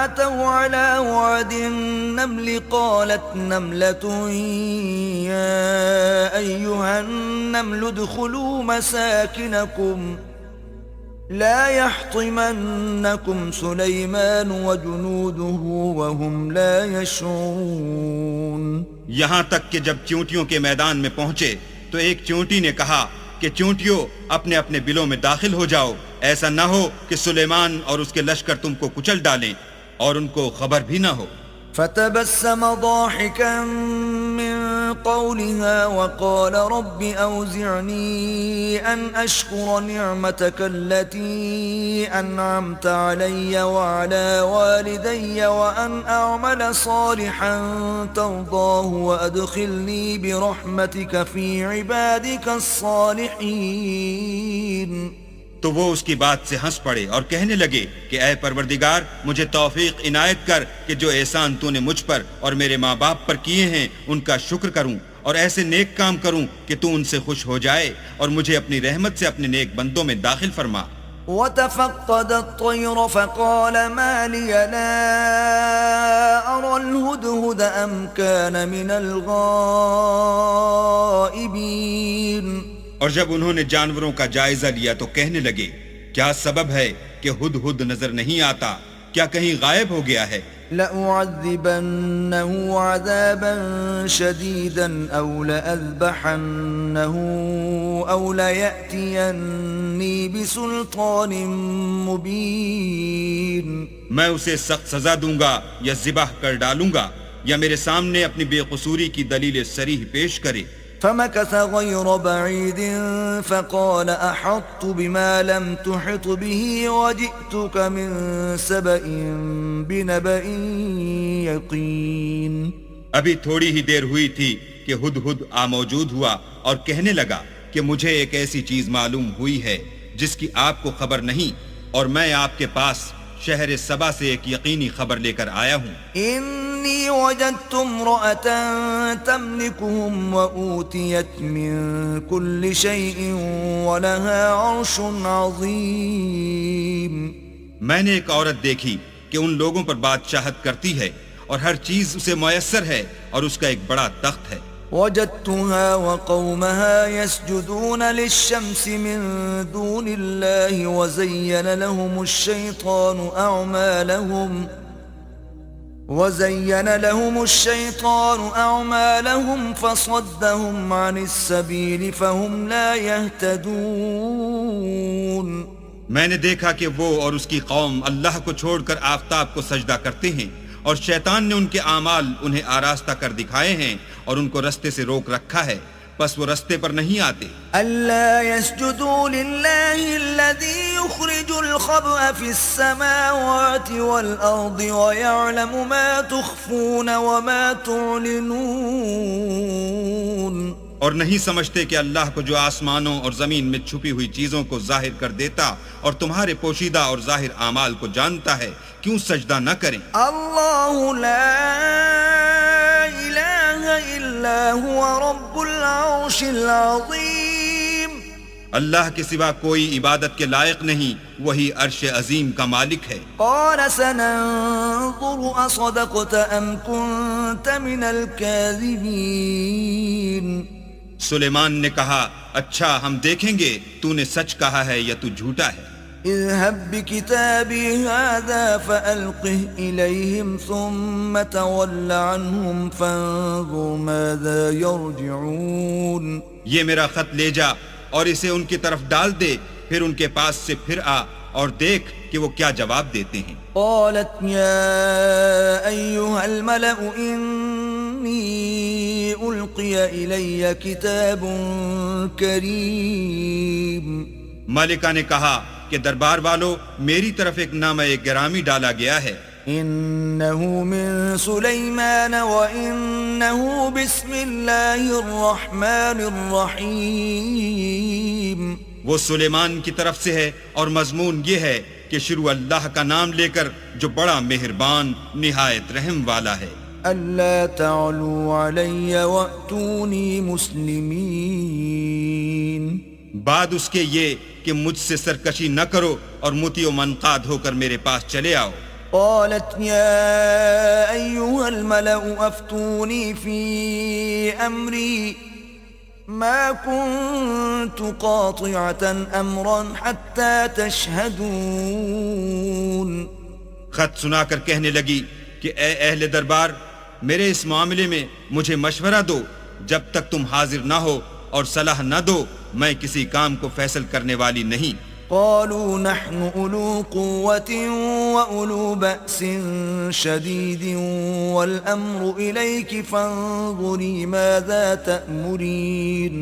أتوا على وعد النمل قالت نملة يا أيها النمل ادخلوا مساكنكم لا يحطمنكم سليمان وجنوده وهم لا يشعرون۔ یہاں تک کہ جب چونٹیوں کے میدان میں پہنچے تو ایک چونٹی نے کہا کہ چونٹیوں اپنے اپنے بلوں میں داخل ہو جاؤ، ایسا نہ ہو کہ سلیمان اور اس کے لشکر تم کو کچل ڈالیں اور ان کو خبر بھی نہ ہو۔ فتبسم ضاحكا من قولها وقال رب أوزعني أن أشكر نعمتك التي أنعمت علي وعلى والدي وأن أعمل صالحا ترضاه وأدخلني برحمتك في عبادك الصالحين۔ تو وہ اس کی بات سے ہنس پڑے اور کہنے لگے کہ اے پروردگار، مجھے توفیق عنایت کر کہ جو احسان تو نے مجھ پر اور میرے ماں باپ پر کیے ہیں ان کا شکر کروں اور ایسے نیک کام کروں کہ تو ان سے خوش ہو جائے اور مجھے اپنی رحمت سے اپنے نیک بندوں میں داخل فرما۔ وتفقد الطير فقال ما لي لا أرى الهدهد أم كان من الغائبين. اور جب انہوں نے جانوروں کا جائزہ لیا تو کہنے لگے کیا سبب ہے کہ ہدہد نظر نہیں آتا؟ کیا کہیں غائب ہو گیا ہے؟ لأعذبنه عذابا شديدا أو لأذبحنه أو ليأتيني بسلطان مبين. میں اسے سخت سزا دوں گا یا ذبح کر ڈالوں گا یا میرے سامنے اپنی بے قصوری کی دلیل صریح پیش کرے. فمكث غير بعيد فقال أحطت بما لم تحط به وجئتك من سبأ بنبأ يقين. ابھی تھوڑی ہی دیر ہوئی تھی کہ ہدہد موجود ہوا اور کہنے لگا کہ مجھے ایک ایسی چیز معلوم ہوئی ہے جس کی آپ کو خبر نہیں، اور میں آپ کے پاس شہر سبا سے ایک یقینی خبر لے کر آیا ہوں. إني وجدت امرأة تملكهم وأوتيت من كل شيء ولها عرش عظيم. میں نے ایک عورت دیکھی کہ ان لوگوں پر بادشاہت کرتی ہے اور ہر چیز اسے میسر ہے اور اس کا ایک بڑا تخت ہے. وجدتها وقومها يسجدون للشمس من دون الله وزين لهم الشيطان أعمالهم فصدهم عن السبيل فهم لا يهتدون. میں نے دیکھا کہ وہ اور اس کی قوم اللہ کو چھوڑ کر آفتاب کو سجدہ کرتے ہیں اور شیطان نے ان کے اعمال انہیں آراستہ کر دکھائے ہیں اور ان کو رستے سے روک رکھا ہے، پس وہ رستے پر نہیں آتے. ألا يسجدوا لله الذي يخرج الخبأ في السماوات والأرض ويعلم ما تخفون وما تعلنون. اور نہیں سمجھتے کہ اللہ کو جو آسمانوں اور زمین میں چھپی ہوئی چیزوں کو ظاہر کر دیتا اور تمہارے پوشیدہ اور ظاہر اعمال کو جانتا ہے، کیوں سجدہ نہ کریں؟ اللہ لا الہ الا هو رب العرش العظیم. اللہ کے سوا کوئی عبادت کے لائق نہیں، وہی عرش عظیم کا مالک ہے. قال سننظر اصدقت ام كنت من الكاذبین. سلیمان نے کہا اچھا ہم دیکھیں گے تو نے سچ کہا ہے یا تو جھوٹا ہے. اذهب بكتابي هذا فألقه إليهم ثم تول عنهم فانظر ماذا يرجعون. یہ میرا خط لے جا اور اسے ان کی طرف ڈال دے، پھر ان کے پاس سے پھر آ اور دیکھ کہ وہ کیا جواب دیتے ہیں. قالت يا أيها الملأ إني ألقي إلي كتاب كريم. مالکہ نے کہا کہ دربار والو میری طرف ایک نامہ گرامی ڈالا گیا ہے. إنه من سليمان وإنه بسم الله الرحمن الرحيم. وہ سلیمان کی طرف سے ہے اور مضمون یہ ہے کہ شروع اللہ کا نام لے کر جو بڑا مہربان نہایت رحم والا ہے. ألا تعلوا علي وأتوني مسلمين. بعد اس کے یہ کہ مجھ سے سرکشی نہ کرو اور متی و منقاد ہو کر میرے پاس چلے آؤ. قالت يا أيها الملأ أفتوني في أمري ما كنت قاطعة أمرا حتى تشهدون. خط سنا کر کہنے لگی کہ اے اہل دربار میرے اس معاملے میں مجھے مشورہ دو، جب تک تم حاضر نہ ہو اور صلاح نہ دو میں کسی کام کو فیصل کرنے والی نہیں. قالوا نحن أولو قوة وأولو بأس شديد والأمر إليك فانظري ماذا تأمرين.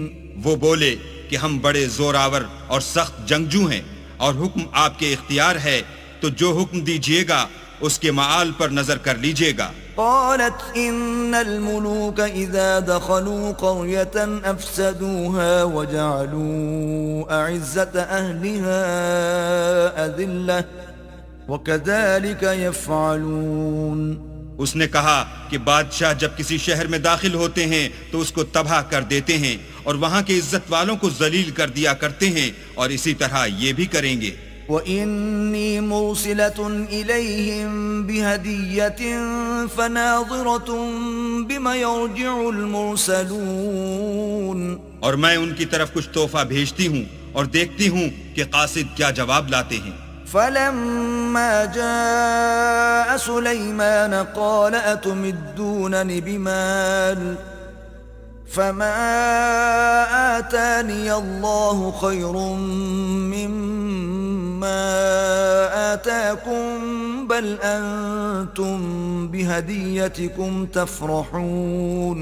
وہ بولے کہ ہم بڑے زور آور اور سخت جنگجو ہیں اور حکم آپ کے اختیار ہے، تو جو حکم دیجیے گا اس کے معال پر نظر کر لیجیے گا. قالت إن الملوك إذا دخلوا قرية أفسدوها وجعلوا أعزة أهلها أذلة وكذلك يفعلون. اس نے کہا کہ بادشاہ جب کسی شہر میں داخل ہوتے ہیں تو اس کو تباہ کر دیتے ہیں اور وہاں کے عزت والوں کو ذلیل کر دیا کرتے ہیں، اور اسی طرح یہ بھی کریں گے. وَإِنِّي مُرْسِلَةٌ إِلَيْهِمْ بِهَدِيَّةٍ فَنَاظِرَةٌ بِمَ يَرْجِعُ الْمُرْسَلُونَ، اور میں ان کی طرف کچھ تحفہ بھیجتی ہوں اور دیکھتی ہوں کہ قاصد کیا جواب لاتے ہیں۔ فَلَمَّا جَاءَ سُلَيْمَانَ قَالَ أَتُمِدُّونَنِ بِمَالٍ فَمَا آتَانِيَ اللَّهُ خَيْرٌ مِّمَّا آتَاكُمْ بَلْ أَنْتُمْ بِهَدِيَّتِكُمْ تَفْرَحُونَ۔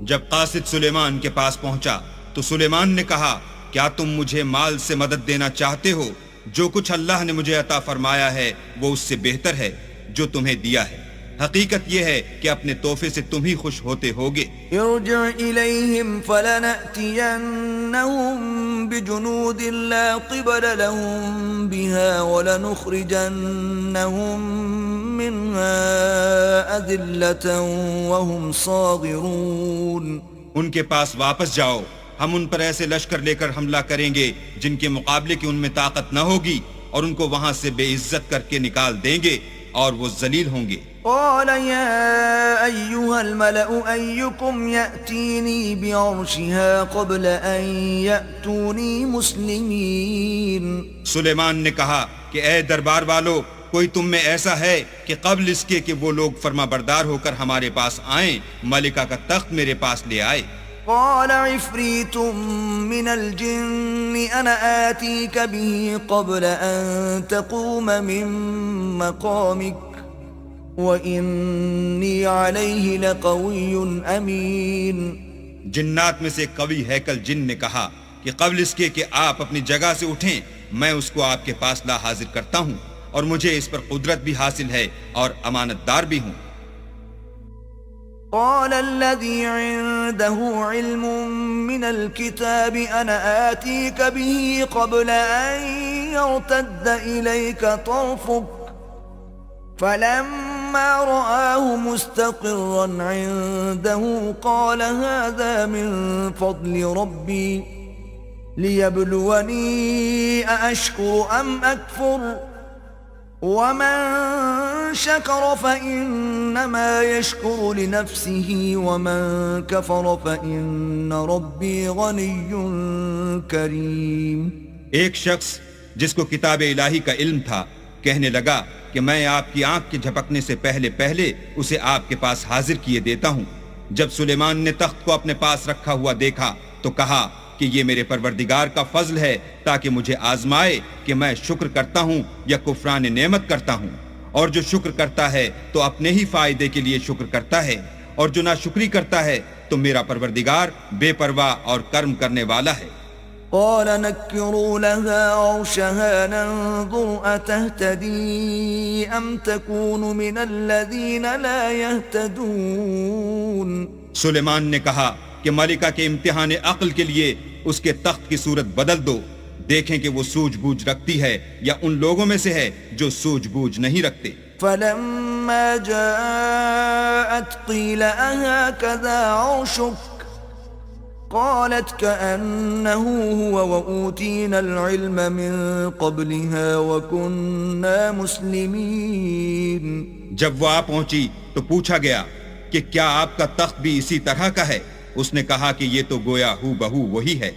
جب قاصد سلیمان کے پاس پہنچا تو سلیمان نے کہا، کیا تم مجھے مال سے مدد دینا چاہتے ہو؟ جو کچھ اللہ نے مجھے عطا فرمایا ہے وہ اس سے بہتر ہے جو تمہیں دیا ہے۔ حقیقت یہ ہے کہ اپنے تحفے سے تم ہی خوش ہوتے ہوگے۔ ارجع إليهم فلنأتينهم بجنود لا قبل لهم بها ولنخرجنهم منها أذلة وهم صاغرون۔ ان کے پاس واپس جاؤ، ہم ان پر ایسے لشکر لے کر حملہ کریں گے جن کے مقابلے کی ان میں طاقت نہ ہوگی، اور ان کو وہاں سے بے عزت کر کے نکال دیں گے اور وہ ذلیل ہوں گے۔ قال يا أيها الملأ أيكم يأتيني بعرشها قبل أن يأتوني مسلمين۔ سلیمان نے کہا کہ اے دربار والو، کوئی تم میں ایسا ہے کہ قبل اس کے کہ وہ لوگ فرما بردار ہو کر ہمارے پاس آئیں، ملکہ کا تخت میرے پاس لے آئے۔ قال عفريت من الجن أنا آتيك به قبل أن تقوم من مقامك وَإِنِّي عَلَيْهِ لَقَوِيٌّ أَمِينٌ۔ جنات میں سے قوی ہیکل جن نے کہا کہ قبل اس کے کہ آپ اپنی جگہ سے اٹھیں میں اس کو آپ کے پاس لا حاضر کرتا ہوں، اور مجھے اس پر قدرت بھی حاصل ہے اور امانت دار بھی ہوں۔ قال الذي عنده علم من الكتاب أنا آتيك به قبل أن يرتد إليك طرفك فلما رآه مستقرا عنده قال هذا من فضل ربي ليبلوني أأشكر أم أكفر ومن شكر فإنما يشكر لنفسه ومن كفر فإن ربي غني كريم۔ ایک شخص جس کو کتاب الہی کا علم تھا کہنے لگا کہ میں آپ کی آنکھ کے جھپکنے سے پہلے پہلے اسے آپ کے پاس حاضر کیے دیتا ہوں۔ جب سلیمان نے تخت کو اپنے پاس رکھا ہوا دیکھا تو کہا کہ یہ میرے پروردگار کا فضل ہے تاکہ مجھے آزمائے کہ میں شکر کرتا ہوں یا کفران نعمت کرتا ہوں، اور جو شکر کرتا ہے تو اپنے ہی فائدے کے لیے شکر کرتا ہے، اور جو ناشکری کرتا ہے تو میرا پروردگار بے پرواہ اور کرم کرنے والا ہے۔ قال نكروا لها عرشها ننظر أتهتدي أم تكون من الذين لا يهتدون۔ سلیمان نے کہا کہ ملکہ کے امتحان عقل کے لیے اس کے تخت کی صورت بدل دو، دیکھیں کہ وہ سوجھ بوجھ رکھتی ہے یا ان لوگوں میں سے ہے جو سوجھ بوجھ نہیں رکھتے۔ فلما جاءت قيل أهكذا عرشك قالت كأنه هو وأوتينا العلم من قبلها وكنا مسلمين۔ جب وہ آ پہنچی تو پوچھا گیا کہ کیا آپ کا تخت بھی اسی طرح کا ہے؟ اس نے کہا کہ یہ تو گویا ہو بہو وہی ہے،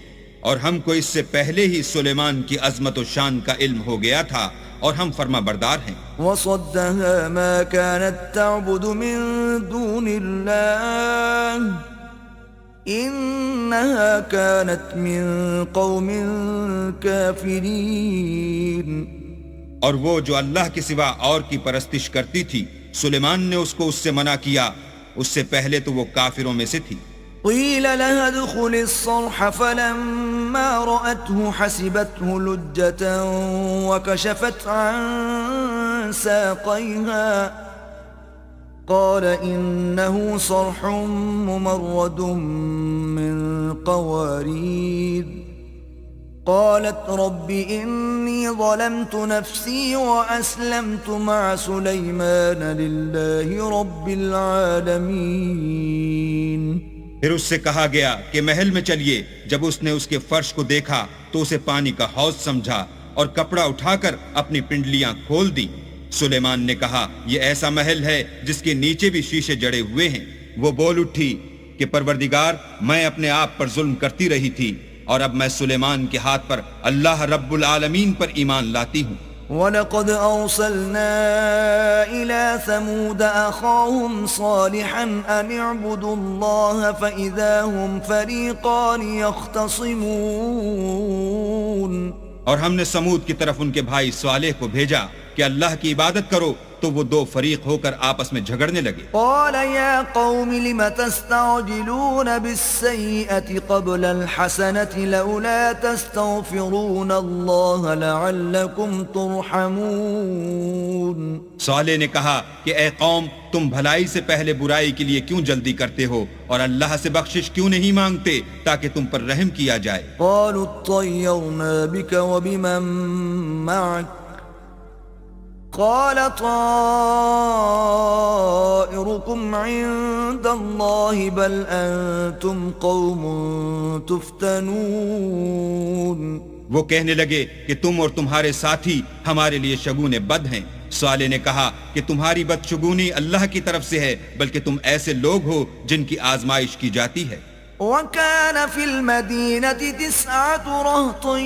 اور ہم کو اس سے پہلے ہی سلیمان کی عظمت و شان کا علم ہو گیا تھا اور ہم فرما بردار ہیں۔ وصدها ما كانت تعبد من دون الله إنها كانت من قوم كافرين۔ اور وہ جو اللہ کے سوا اور کی پرستش کرتی تھی سلیمان نے اس کو اس سے منع کیا، اس سے پہلے تو وہ کافروں میں سے تھی۔ قيل لها ادخل الصرح فلما رأته حسبته لجة وكشفت عن ساقيها قال إنه صرح ممرد من قوارير قالت رب إني ظلمت نفسي وأسلمت مع سليمان لله رب العالمين۔ پھر اس سے کہا گیا کہ محل میں چلیے۔ جب اس نے اس کے فرش کو دیکھا تو اسے پانی کا حوض سمجھا اور کپڑا اٹھا کر اپنی پنڈلیاں کھول دی۔ سلیمان نے کہا یہ ایسا محل ہے جس کے نیچے بھی شیشے جڑے ہوئے ہیں۔ وہ بول اٹھی کہ پروردگار، میں اپنے آپ پر ظلم کرتی رہی تھی، اور اب میں سلیمان کے ہاتھ پر اللہ رب العالمین پر ایمان لاتی ہوں۔ وَلَقَدْ أَرْسَلْنَا إِلَى ثَمُودَ أَخَاهُمْ صَالِحًا أَنِ اعْبُدُوا اللَّهَ فَإِذَا هُمْ فَرِيقَانِ يَخْتَصِمُونَ۔ اور ہم نے سمود کی طرف ان کے بھائی صالح کو بھیجا کہ اللہ کی عبادت کرو، تو وہ دو فریق ہو کر آپس میں جھگڑنے لگے۔ قال يا قوم لم تستعجلون بالسيئة قبل الحسنة لولا تستغفرون الله لعلكم ترحمون۔ صالح نے کہا کہ اے قوم، تم بھلائی سے پہلے برائی کے لیے کیوں جلدی کرتے ہو، اور اللہ سے بخشش کیوں نہیں مانگتے تاکہ تم پر رحم کیا جائے۔ قالوا اطيرنا بك وبمن معك قال طائركم عند الله بل أنتم قوم تفتنون۔ وہ کہنے لگے کہ تم اور تمہارے ساتھی ہمارے لیے شگون بد ہیں۔ صالح نے کہا کہ تمہاری بدشگونی اللہ کی طرف سے ہے، بلکہ تم ایسے لوگ ہو جن کی آزمائش کی جاتی ہے۔ وَكَانَ فِي الْمَدِينَةِ 9 رَهْطٌ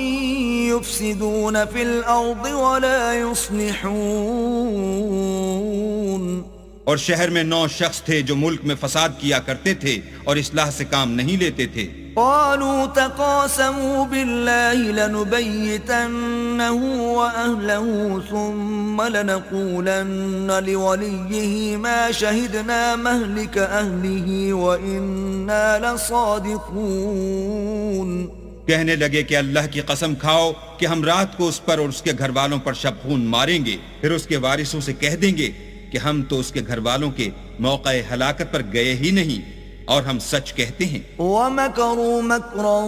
يُفْسِدُونَ فِي الْأَرْضِ وَلَا يُصْلِحُونَ۔ اور شہر میں 9 شخص تھے جو ملک میں فساد کیا کرتے تھے اور اصلاح سے کام نہیں لیتے تھے۔ قالوا تقاسموا بالله لنبيتنه وأهله ثم لنقولن لوليه ما شهدنا مهلك أهله وإنا لصادقون۔ کہنے لگے کہ اللہ کی قسم کھاؤ کہ ہم رات کو اس پر اور اس کے گھر والوں پر شب خون ماریں گے، پھر اس کے وارثوں سے کہہ دیں گے کہ ہم تو اس کے گھر والوں کے موقع ہلاکت پر گئے ہی نہیں، اور ہم سچ کہتے ہیں۔ وَمَكَرُوا مَكْرًا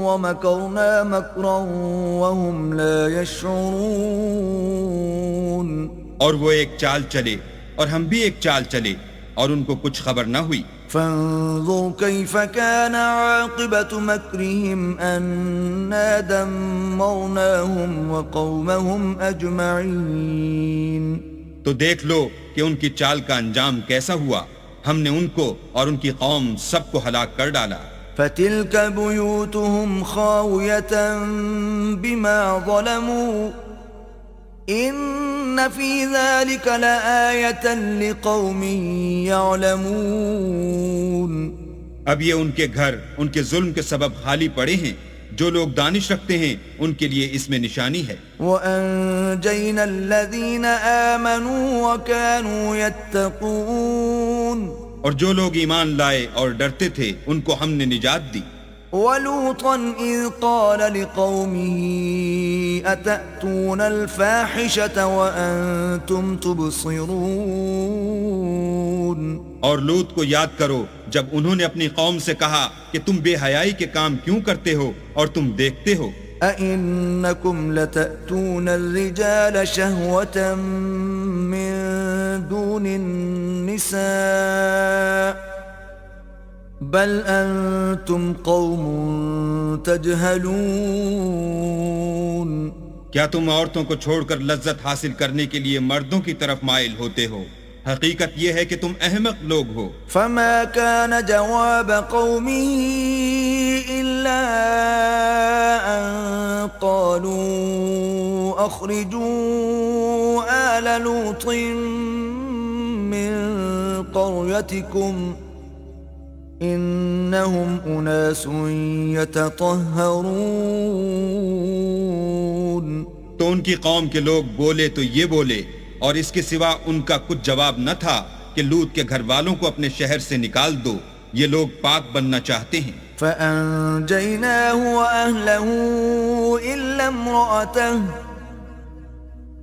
وَمَكَرْنَا مَكْرًا وَهُمْ لَا يَشْعُرُونَ۔ اور وہ ایک چال چلے اور ہم بھی ایک چال چلے، اور ان کو کچھ خبر نہ ہوئی۔ فانظر كيف كان عاقبة مكرهم أنا دمرناهم وقومهم أجمعين۔ تو دیکھ لو کہ ان کی چال کا انجام کیسا ہوا، ہم نے ان کو اور ان کی قوم سب کو ہلاک کر ڈالا۔ فتلك بيوتهم خاوية بما ظلموا إن في ذلك لآية لقوم يعلمون۔ اب یہ ان کے گھر ان کے ظلم کے سبب خالی پڑے ہیں، جو لوگ دانش رکھتے ہیں ان کے لیے اس میں نشانی ہے۔ وَأَنجَيْنَا الَّذِينَ آمَنُوا وَكَانُوا يَتَّقُونَ۔ اور جو لوگ ایمان لائے اور ڈرتے تھے ان کو ہم نے نجات دی۔ وَلُوطًا إِذْ قَالَ لِقَوْمِهِ أَتَأْتُونَ الْفَاحِشَةَ وَأَنْتُمْ تُبْصِرُونَ۔ اور لوط کو یاد کرو جب انہوں نے اپنی قوم سے کہا کہ تم بے حیائی کے کام کیوں کرتے ہو اور تم دیکھتے ہو۔ أَإِنَّكُمْ لَتَأْتُونَ الرِّجَالَ شَهْوَةً مِّن دُونِ النِّسَاءِ بَلْ أَنْتُمْ قَوْمٌ تَجْهَلُونَ۔ کیا تم عورتوں کو چھوڑ کر لذت حاصل کرنے کے لیے مردوں کی طرف مائل ہوتے ہو؟ حقیقت یہ ہے کہ تم احمق لوگ ہو۔ فما كان جواب قومه إلا أن قالوا أخرجوا آل لوط من قريتكم إنهم أناس يتطهرون۔ تو ان کی قوم کے لوگ بولے تو یہ بولے، اور اس کے سوا ان کا کچھ جواب نہ تھا کہ لوط کے گھر والوں کو اپنے شہر سے نکال دو، یہ لوگ پاک بننا چاہتے ہیں۔ فَأَنْجَيْنَاهُ وَأَهْلَهُ إِلَّا امْرَأَتَهُ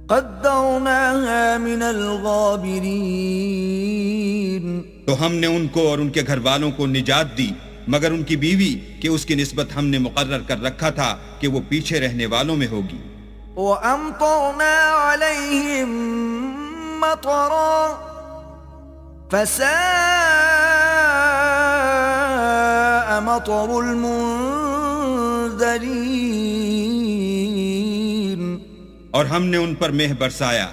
قَدَّرْنَاهَا مِنَ الْغَابِرِينَ۔ تو ہم نے ان کو اور ان کے گھر والوں کو نجات دی، مگر ان کی بیوی کہ اس کی نسبت ہم نے مقرر کر رکھا تھا کہ وہ پیچھے رہنے والوں میں ہوگی۔ وَأَمْطَرْنَا عَلَيْهِمْ مَطَرًا فَسَاءَ مَطَرُ الْمُنذَرِينَ۔ اور ہم نے ان پر مہ برسایا،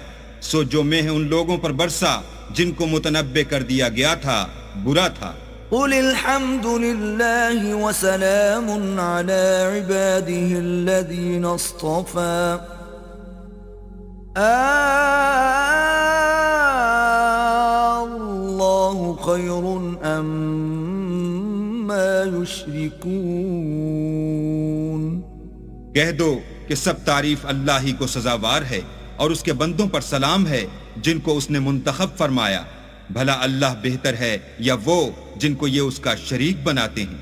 سو جو مہ ان لوگوں پر برسا جن کو متنبع کر دیا گیا تھا برا تھا۔ قل الحمد لله وسلام على عباده الذين اصطفى الله خير أما يشركون۔ کہہ دو کہ سب تعریف اللہ ہی کو سزاوار ہے، اور اس کے بندوں پر سلام ہے جن کو اس نے منتخب فرمایا۔ بھلا اللہ بہتر ہے یا وہ جن کو یہ اس کا شریک بناتے ہیں؟